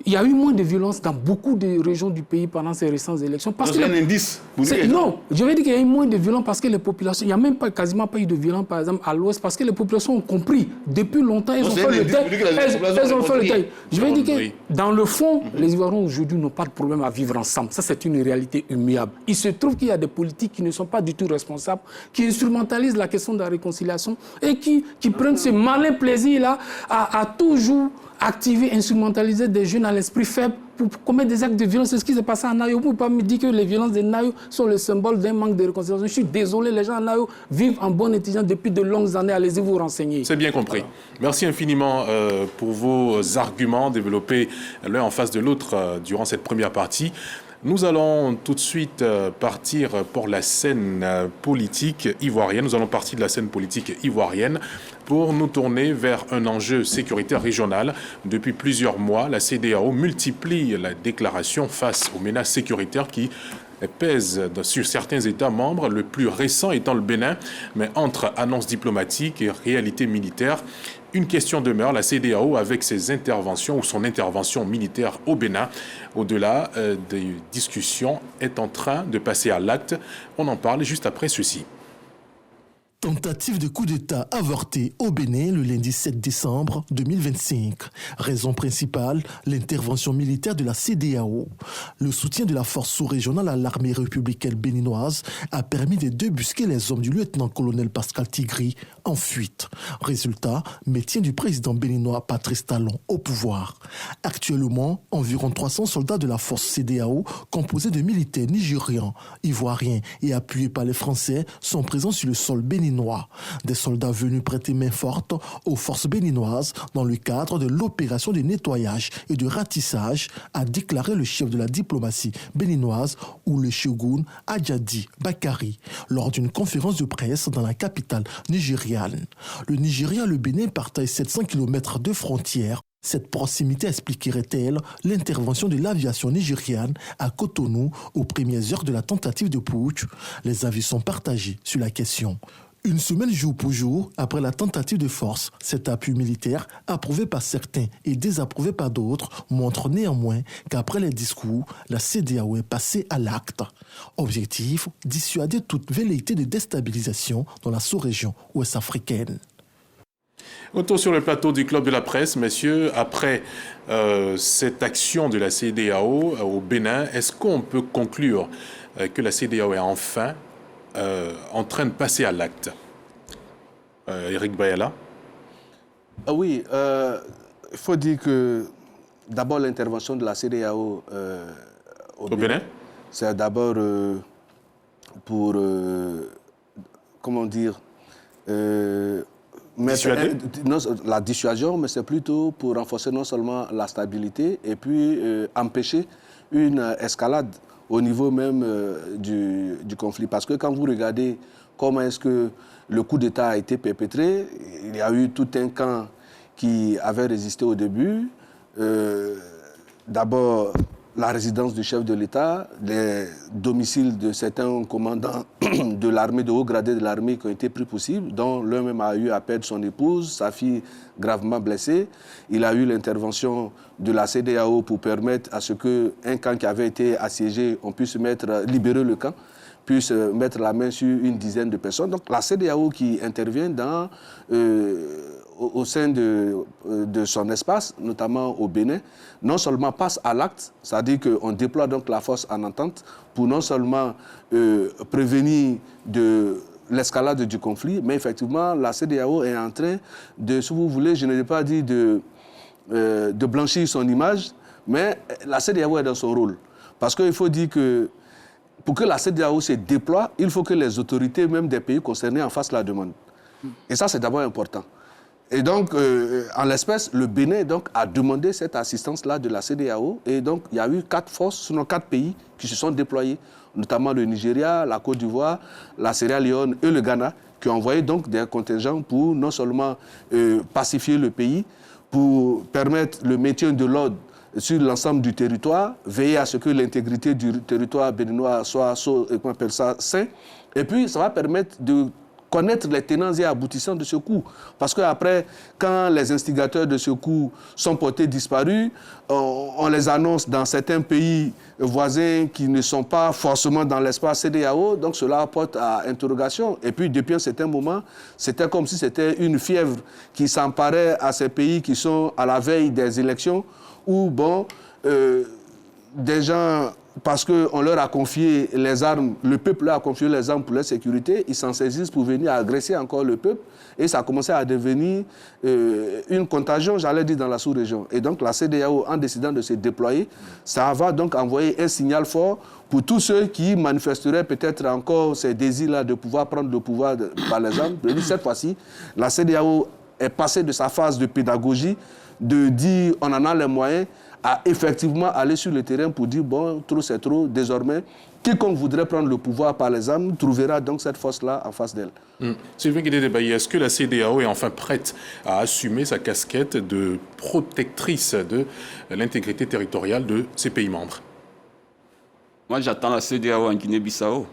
Il y a eu moins de violence dans beaucoup de régions du pays pendant ces récentes élections. C'est un indice. Non, je vais dire qu'il y a eu moins de violence parce que les populations... Il n'y a même pas, quasiment pas eu de violence, par exemple, à l'Ouest, parce que les populations ont compris. Depuis longtemps, elles ont fait le deuil. Je vais dire que dans le fond, les Ivoiriens aujourd'hui n'ont pas de problème à vivre ensemble. Ça, c'est une réalité immuable. Il se trouve qu'il y a des politiques qui ne sont pas du tout responsables, qui instrumentalisent la question de la réconciliation et qui prennent ce malin plaisir-là à toujours activer, instrumentaliser des jeunes à l'esprit faible pour commettre des actes de violence. C'est ce qui s'est passé en Nayo. Vous ne pouvez pas me dire que les violences des Nayo sont le symbole d'un manque de réconciliation. Je suis désolé, les gens en Nayo vivent en bonne intelligence depuis de longues années. Allez-y vous renseigner. C'est bien compris. Voilà. Merci infiniment pour vos arguments développés l'un en face de l'autre durant cette première partie. Nous allons tout de suite partir pour la scène politique ivoirienne. Nous allons partir de la scène politique ivoirienne pour nous tourner vers un enjeu sécuritaire régional. Depuis plusieurs mois, la CEDEAO multiplie la déclaration face aux menaces sécuritaires qui pèsent sur certains États membres, le plus récent étant le Bénin. Mais entre annonces diplomatiques et réalité militaire, une question demeure, la CEDEAO avec ses interventions ou son intervention militaire au Bénin, au-delà des discussions, est en train de passer à l'acte. On en parle juste après ceci. Tentative de coup d'État avortée au Bénin le lundi 7 décembre 2025. Raison principale, l'intervention militaire de la CEDEAO. Le soutien de la force sous-régionale à l'armée républicaine béninoise a permis de débusquer les hommes du lieutenant-colonel Pascal Tigri en fuite. Résultat, maintien du président béninois Patrice Talon au pouvoir. Actuellement, environ 300 soldats de la force CEDEAO, composés de militaires nigérians, ivoiriens et appuyés par les Français, sont présents sur le sol béninois. Des soldats venus prêter main forte aux forces béninoises dans le cadre de l'opération de nettoyage et de ratissage, a déclaré le chef de la diplomatie béninoise ou le shogun Adjadi Bakari lors d'une conférence de presse dans la capitale nigériane. Le Nigeria et le Bénin partagent 700 km de frontières. Cette proximité expliquerait-elle l'intervention de l'aviation nigériane à Cotonou aux premières heures de la tentative de putsch? Les avis sont partagés sur la question. Une semaine jour pour jour après la tentative de force, cet appui militaire, approuvé par certains et désapprouvé par d'autres, montre néanmoins qu'après les discours, la CEDEAO est passée à l'acte. Objectif, dissuader toute velléité de déstabilisation dans la sous-région ouest-africaine. Autour sur le plateau du Club de la Presse, messieurs, après cette action de la CEDEAO au Bénin, est-ce qu'on peut conclure que la CEDEAO est enfin en train de passer à l'acte? Eric Bayala. Oui, il faut dire que d'abord l'intervention de la CEDEAO au Bénin, c'est d'abord pour, comment dire, la dissuasion, mais c'est plutôt pour renforcer non seulement la stabilité et puis empêcher une escalade au niveau même du conflit. Parce que quand vous regardez comment est-ce que le coup d'État a été perpétré, il y a eu tout un camp qui avait résisté au début. D'abord, la résidence du chef de l'État, les domiciles de certains commandants de l'armée, de haut gradé de l'armée qui ont été pris pour cible, dont l'un même a eu à perdre son épouse, sa fille gravement blessée. Il a eu l'intervention de la CEDEAO pour permettre à ce qu'un camp qui avait été assiégé, on puisse libérer le camp, puisse mettre la main sur une dizaine de personnes. Donc la CEDEAO qui intervient au sein de son espace, notamment au Bénin, non seulement passe à l'acte, c'est-à-dire qu'on déploie donc la force en entente pour non seulement prévenir de l'escalade du conflit, mais effectivement, la CEDEAO est en train de, si vous voulez, je ne vais pas dire de blanchir son image, mais la CEDEAO est dans son rôle. Parce qu'il faut dire que pour que la CEDEAO se déploie, il faut que les autorités même des pays concernés en fassent la demande. Et ça, c'est d'abord important. Et donc, en l'espèce, le Bénin donc, a demandé cette assistance-là de la CEDEAO. Et donc, il y a eu 4 forces, sinon 4 pays qui se sont déployés, notamment le Nigeria, la Côte d'Ivoire, la Sierra Leone et le Ghana, qui ont envoyé donc des contingents pour non seulement pacifier le pays, pour permettre le maintien de l'ordre sur l'ensemble du territoire, veiller à ce que l'intégrité du territoire béninois soit sain. Et puis, ça va permettre de connaître les tenants et aboutissants de ce coup. Parce qu'après, quand les instigateurs de ce coup sont portés disparus, on les annonce dans certains pays voisins qui ne sont pas forcément dans l'espace CEDEAO, donc cela porte à interrogation. Et puis, depuis un certain moment, c'était comme si c'était une fièvre qui s'emparait à ces pays qui sont à la veille des élections, où, bon, des gens, parce qu'on leur a confié les armes, le peuple leur a confié les armes pour leur sécurité, ils s'en saisissent pour venir agresser encore le peuple, et ça a commencé à devenir une contagion, j'allais dire, dans la sous-région. Et donc la CEDEAO, en décidant de se déployer, ça va donc envoyer un signal fort pour tous ceux qui manifesteraient peut-être encore ces désirs-là de pouvoir prendre le pouvoir par les armes. Cette fois-ci, la CEDEAO est passée de sa phase de pédagogie, de dire on en a les moyens, à effectivement aller sur le terrain pour dire bon, trop c'est trop, désormais, quiconque voudrait prendre le pouvoir par les armes trouvera donc cette force-là en face d'elle. Sylvain Guédé-Debailly, est-ce que la CEDEAO est enfin prête à assumer sa casquette de protectrice de l'intégrité territoriale de ses pays membres? Moi, j'attends la CEDEAO en Guinée-Bissau.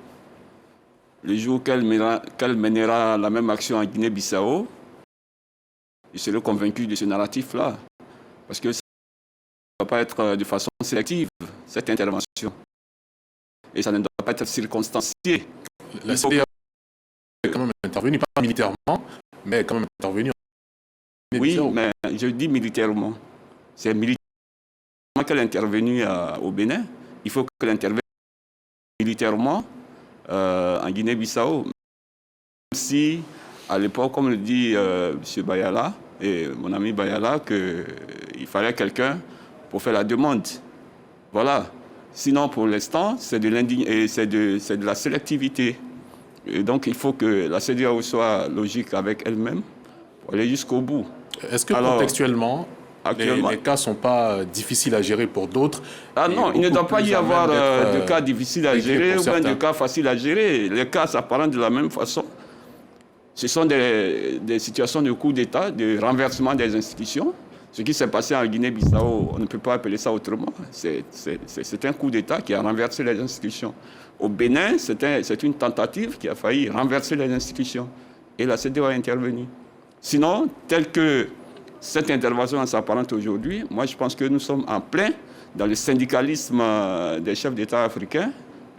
Le jour qu'elle mènera la même action en Guinée-Bissau, je serai convaincu de ce narratif-là. Parce que ça ne doit pas être de façon sélective, cette intervention. Et ça ne doit pas être circonstancié. La CEDEAO est quand même intervenue, pas militairement, mais quand même intervenue. Oui, mais je dis militairement. C'est militairement qu'elle est intervenue au Bénin. Il faut qu'elle intervienne militairement en Guinée-Bissau. Si, à l'époque, comme le dit M. Bayala et mon ami Bayala, qu'il fallait quelqu'un pour faire la demande. Voilà. Sinon, pour l'instant, c'est de la sélectivité. Et donc, il faut que la CEDEAO soit logique avec elle-même pour aller jusqu'au bout. Est-ce que contextuellement, les cas ne sont pas difficiles à gérer pour d'autres? Ah non, il ne doit pas y avoir de cas difficiles à gérer ou bien de cas faciles à gérer. Les cas s'apparentent de la même façon. Ce sont des situations de coup d'État, de renversement des institutions. Ce qui s'est passé en Guinée-Bissau, on ne peut pas appeler ça autrement. C'est un coup d'État qui a renversé les institutions. Au Bénin, c'est une tentative qui a failli renverser les institutions. Et la CEDEAO a intervenu. Sinon, tel que cette intervention s'apparente aujourd'hui, moi je pense que nous sommes en plein dans le syndicalisme des chefs d'État africains,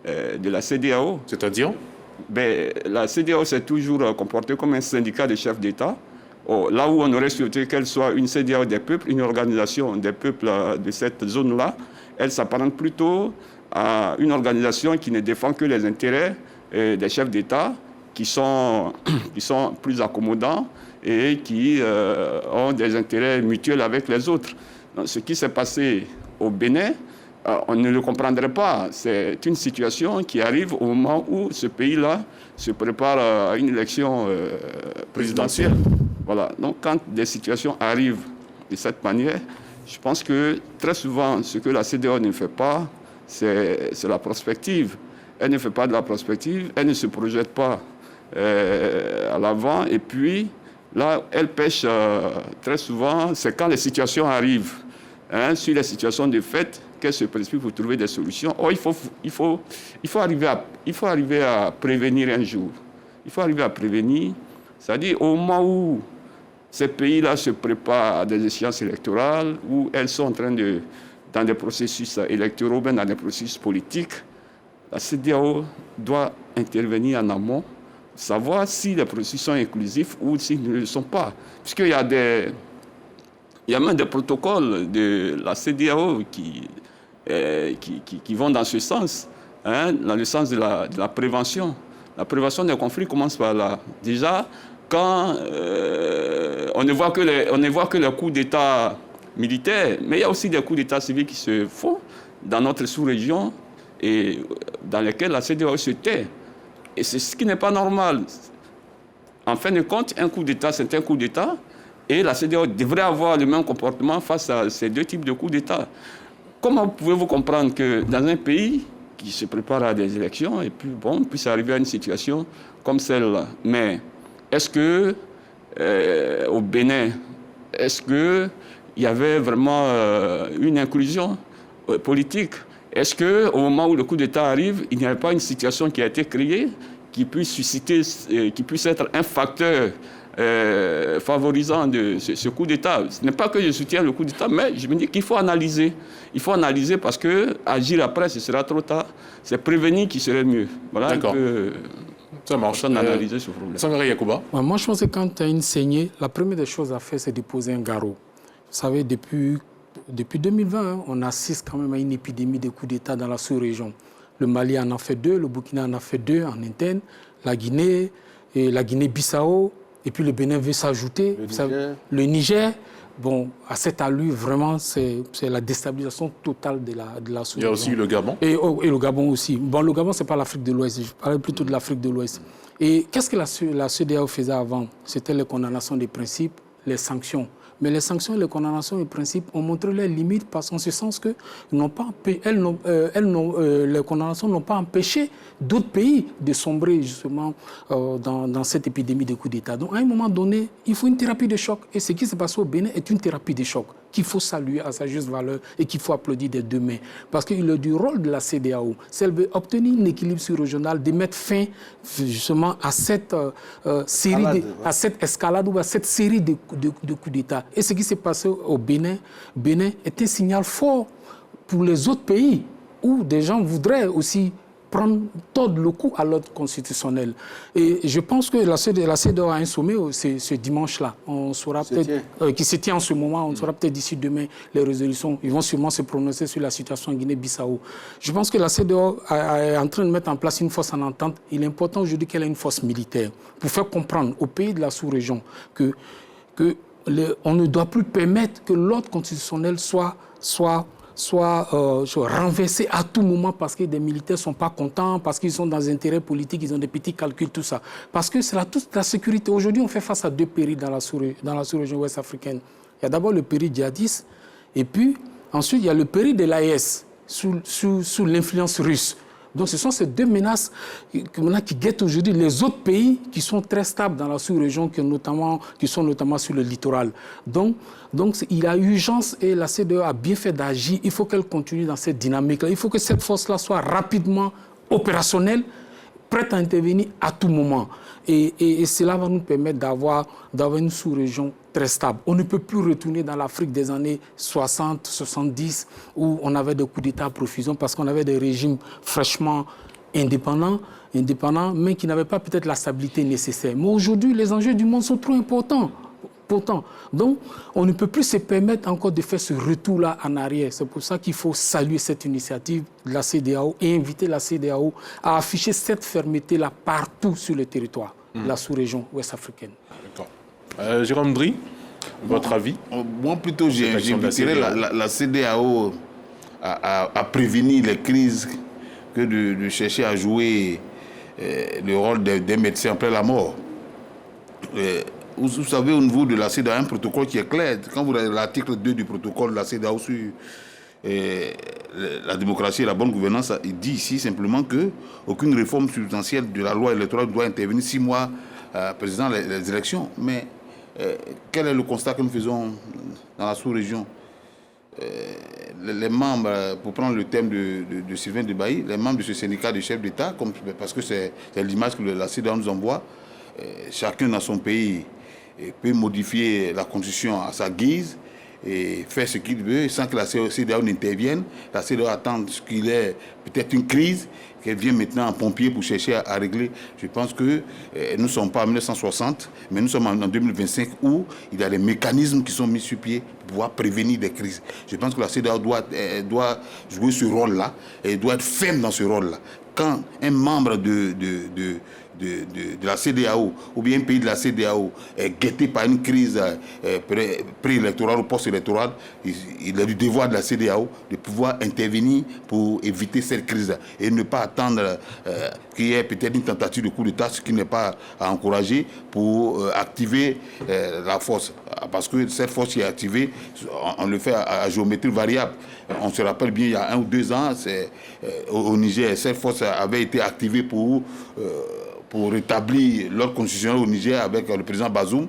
de la CEDEAO. C'est-à-dire? La CEDEAO s'est toujours comportée comme un syndicat de chefs d'État. Là où on aurait souhaité qu'elle soit une CEDEAO des peuples, une organisation des peuples de cette zone-là, elle s'apparente plutôt à une organisation qui ne défend que les intérêts des chefs d'État qui sont plus accommodants et qui ont des intérêts mutuels avec les autres. Donc, ce qui s'est passé au Bénin, on ne le comprendrait pas. C'est une situation qui arrive au moment où ce pays-là se prépare à une élection présidentielle. Voilà. Donc, quand des situations arrivent de cette manière, je pense que très souvent, ce que la CEDEAO ne fait pas, c'est la prospective. Elle ne fait pas de la prospective, elle ne se projette pas à l'avant. Et puis, là, elle pêche très souvent, c'est quand les situations arrivent. Sur les situations de fait, qu'elle se précipite pour trouver des solutions. Il faut arriver à prévenir un jour. Il faut arriver à prévenir. C'est-à-dire, au moment où ces pays-là se préparent à des échéances électorales, où elles sont en train dans des processus électoraux, bien dans des processus politiques, la CEDEAO doit intervenir en amont, savoir si les processus sont inclusifs ou s'ils ne le sont pas. Puisqu'il y a même des protocoles de la CEDEAO qui vont dans ce sens, dans le sens de la prévention. La prévention des conflits commence par là. Déjà, quand on ne voit que les coups d'État militaires, mais il y a aussi des coups d'État civils qui se font dans notre sous-région et dans lesquels la CEDEAO se tait. Et c'est ce qui n'est pas normal. En fin de compte, un coup d'État, c'est un coup d'État, et la CEDEAO devrait avoir le même comportement face à ces deux types de coups d'État. Comment pouvez-vous comprendre que dans un pays qui se prépare à des élections, et puis bon, puisse arriver à une situation comme celle-là? Mais est-ce que au Bénin, est-ce qu'il y avait vraiment une inclusion politique? Est-ce qu'au moment où le coup d'État arrive, il n'y avait pas une situation qui a été créée qui puisse susciter, qui puisse être un facteur favorisant de ce coup d'État. Ce n'est pas que je soutiens le coup d'État, mais je me dis qu'il faut analyser. Il faut analyser parce que agir après, ce sera trop tard. C'est prévenir qui serait mieux. Voilà. D'accord. Ça marche. Analyser ce problème. Sangaré Yacouba. Moi, je pense que quand tu as une saignée, la première des choses à faire, c'est de poser un garrot. Vous savez, depuis 2020, on assiste quand même à une épidémie de coups d'État dans la sous-région. Le Mali en a fait 2, le Burkina en a fait 2 en interne, la Guinée-Bissau, et puis le Bénin veut s'ajouter. Le Niger. Bon, à cette allure, vraiment, c'est la déstabilisation totale de la sous-région. Il y a aussi le Gabon. Et le Gabon aussi. Bon, le Gabon, ce n'est pas l'Afrique de l'Ouest. Je parlais plutôt de l'Afrique de l'Ouest. Et qu'est-ce que la CEDEAO faisait avant? C'était les condamnations des principes, les sanctions. Mais les sanctions, les condamnations et principes ont montré leurs limites parce qu'en ce sens que les condamnations n'ont pas empêché d'autres pays de sombrer justement dans cette épidémie de coups d'État. Donc à un moment donné, il faut une thérapie de choc. Et ce qui s'est passé au Bénin est une thérapie de choc qu'il faut saluer à sa juste valeur et qu'il faut applaudir des deux mains. Parce qu'il est du rôle de la CEDEAO, si elle veut obtenir un équilibre sur-régional, de mettre fin justement à cette à cette escalade ou à cette série de coups d'État. Et ce qui s'est passé au Bénin est un signal fort pour les autres pays où des gens voudraient aussi tordre le cou à l'ordre constitutionnel. Et je pense que la CEDEAO a un sommet ce dimanche-là. On saura peut-être, qui se tient en ce moment, on saura peut-être d'ici demain les résolutions. Ils vont sûrement se prononcer sur la situation en Guinée-Bissau. Je pense que la CEDEAO est en train de mettre en place une force en entente. Il est important aujourd'hui qu'elle ait une force militaire pour faire comprendre aux pays de la sous-région on ne doit plus permettre que l'ordre constitutionnel soit renversé à tout moment parce que des militaires ne sont pas contents, parce qu'ils sont dans des intérêts politiques, ils ont des petits calculs, tout ça. Parce que c'est toute la sécurité. Aujourd'hui, on fait face à 2 périls dans la sous-région ouest africaine. Il y a d'abord le péril djihadiste, et puis ensuite il y a le péril de l'AES sous l'influence russe. Donc ce sont ces 2 menaces qui guettent aujourd'hui les autres pays qui sont très stables dans la sous-région, qui sont notamment sur le littoral. Donc il y a urgence et la CEDEAO a bien fait d'agir. Il faut qu'elle continue dans cette dynamique-là. Il faut que cette force-là soit rapidement opérationnelle, prête à intervenir à tout moment. Et cela va nous permettre d'avoir une sous-région très stable. On ne peut plus retourner dans l'Afrique des années 60, 70, où on avait des coups d'État à profusion parce qu'on avait des régimes fraîchement indépendants, mais qui n'avaient pas peut-être la stabilité nécessaire. Mais aujourd'hui, les enjeux du monde sont trop importants. Donc, on ne peut plus se permettre encore de faire ce retour-là en arrière. C'est pour ça qu'il faut saluer cette initiative de la CEDEAO et inviter la CEDEAO à afficher cette fermeté-là partout sur le territoire de la sous-région ouest-africaine. D'accord. Jérôme Dri, votre avis? Moi, plutôt, j'inviterais la CEDEAO à prévenir les crises que de chercher à jouer le rôle des médecins après la mort. Vous savez, au niveau de la CEDEAO, un protocole qui est clair. Quand vous avez l'article 2 du protocole de la CEDEAO sur la démocratie et la bonne gouvernance, il dit ici simplement qu'aucune réforme substantielle de la loi électorale doit intervenir 6 mois précédant les élections. Mais quel est le constat que nous faisons dans la sous-région? Les membres, pour prendre le thème de Sylvain Debailly, les membres de ce syndicat de chefs d'État, parce que c'est l'image que la CEDEAO nous envoie, chacun dans son pays peut modifier la constitution à sa guise et faire ce qu'il veut sans que la CEDEAO n'intervienne. La CEDEAO attend qu'il y ait peut-être une crise, qu'elle vienne maintenant en pompier pour chercher à régler. Je pense que nous ne sommes pas en 1960, mais nous sommes en 2025 où il y a des mécanismes qui sont mis sur pied pour pouvoir prévenir des crises. Je pense que la CEDEAO doit jouer ce rôle-là et doit être ferme dans ce rôle-là. Quand un membre de la CEDEAO ou bien un pays de la CEDEAO est guetté par une crise préélectorale ou post-électorale, il a du devoir de la CEDEAO de pouvoir intervenir pour éviter cette crise et ne pas attendre qu'il y ait peut-être une tentative de coup d'État, ce qui n'est pas à encourager, pour activer la force. Parce que cette force qui est activée, on le fait à géométrie variable. On se rappelle bien, il y a 1 ou 2 ans, au Niger, cette force avait été activée pour rétablir l'ordre constitutionnel au Niger avec le président Bazoum.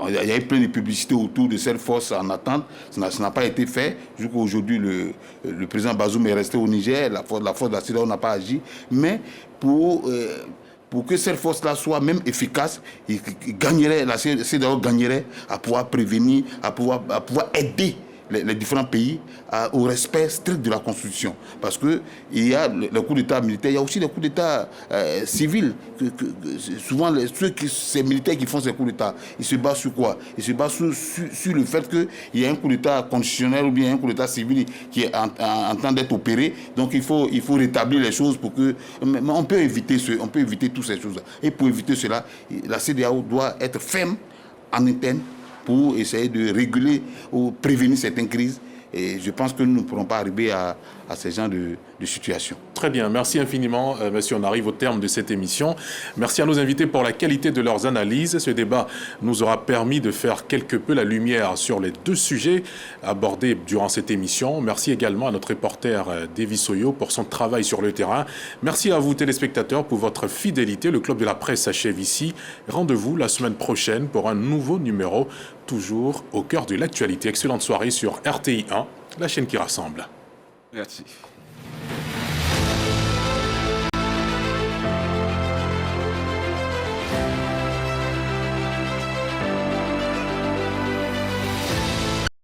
Il y a eu plein de publicités autour de cette force en attente. Ça n'a pas été fait. Jusqu'à aujourd'hui, le président Bazoum est resté au Niger. La force de la CEDEAO n'a pas agi. Mais pour pour que cette force-là soit même efficace, la CEDEAO gagnerait à pouvoir prévenir, à pouvoir aider les différents pays au respect strict de la Constitution. Parce qu'il y a le coup d'État militaire, il y a aussi les coups d'État civils. Souvent, ces militaires qui font ces coups d'État, ils se basent sur quoi? Ils se basent sur le fait qu'il y a un coup d'État constitutionnel ou bien un coup d'État civil qui est en train d'être opéré. Donc il faut rétablir les choses pour que... Mais on peut éviter toutes ces choses-là. Et pour éviter cela, la CEDEAO doit être ferme en interne pour essayer de réguler ou prévenir certaines crises. Et je pense que nous ne pourrons pas arriver à ce genre de situation. Très bien, merci infiniment, monsieur. On arrive au terme de cette émission. Merci à nos invités pour la qualité de leurs analyses. Ce débat nous aura permis de faire quelque peu la lumière sur les deux sujets abordés durant cette émission. Merci également à notre reporter Davy Soyo pour son travail sur le terrain. Merci à vous, téléspectateurs, pour votre fidélité. Le Club de la Presse s'achève ici. Rendez-vous la semaine prochaine pour un nouveau numéro, toujours au cœur de l'actualité. Excellente soirée sur RTI 1, la chaîne qui rassemble. Merci.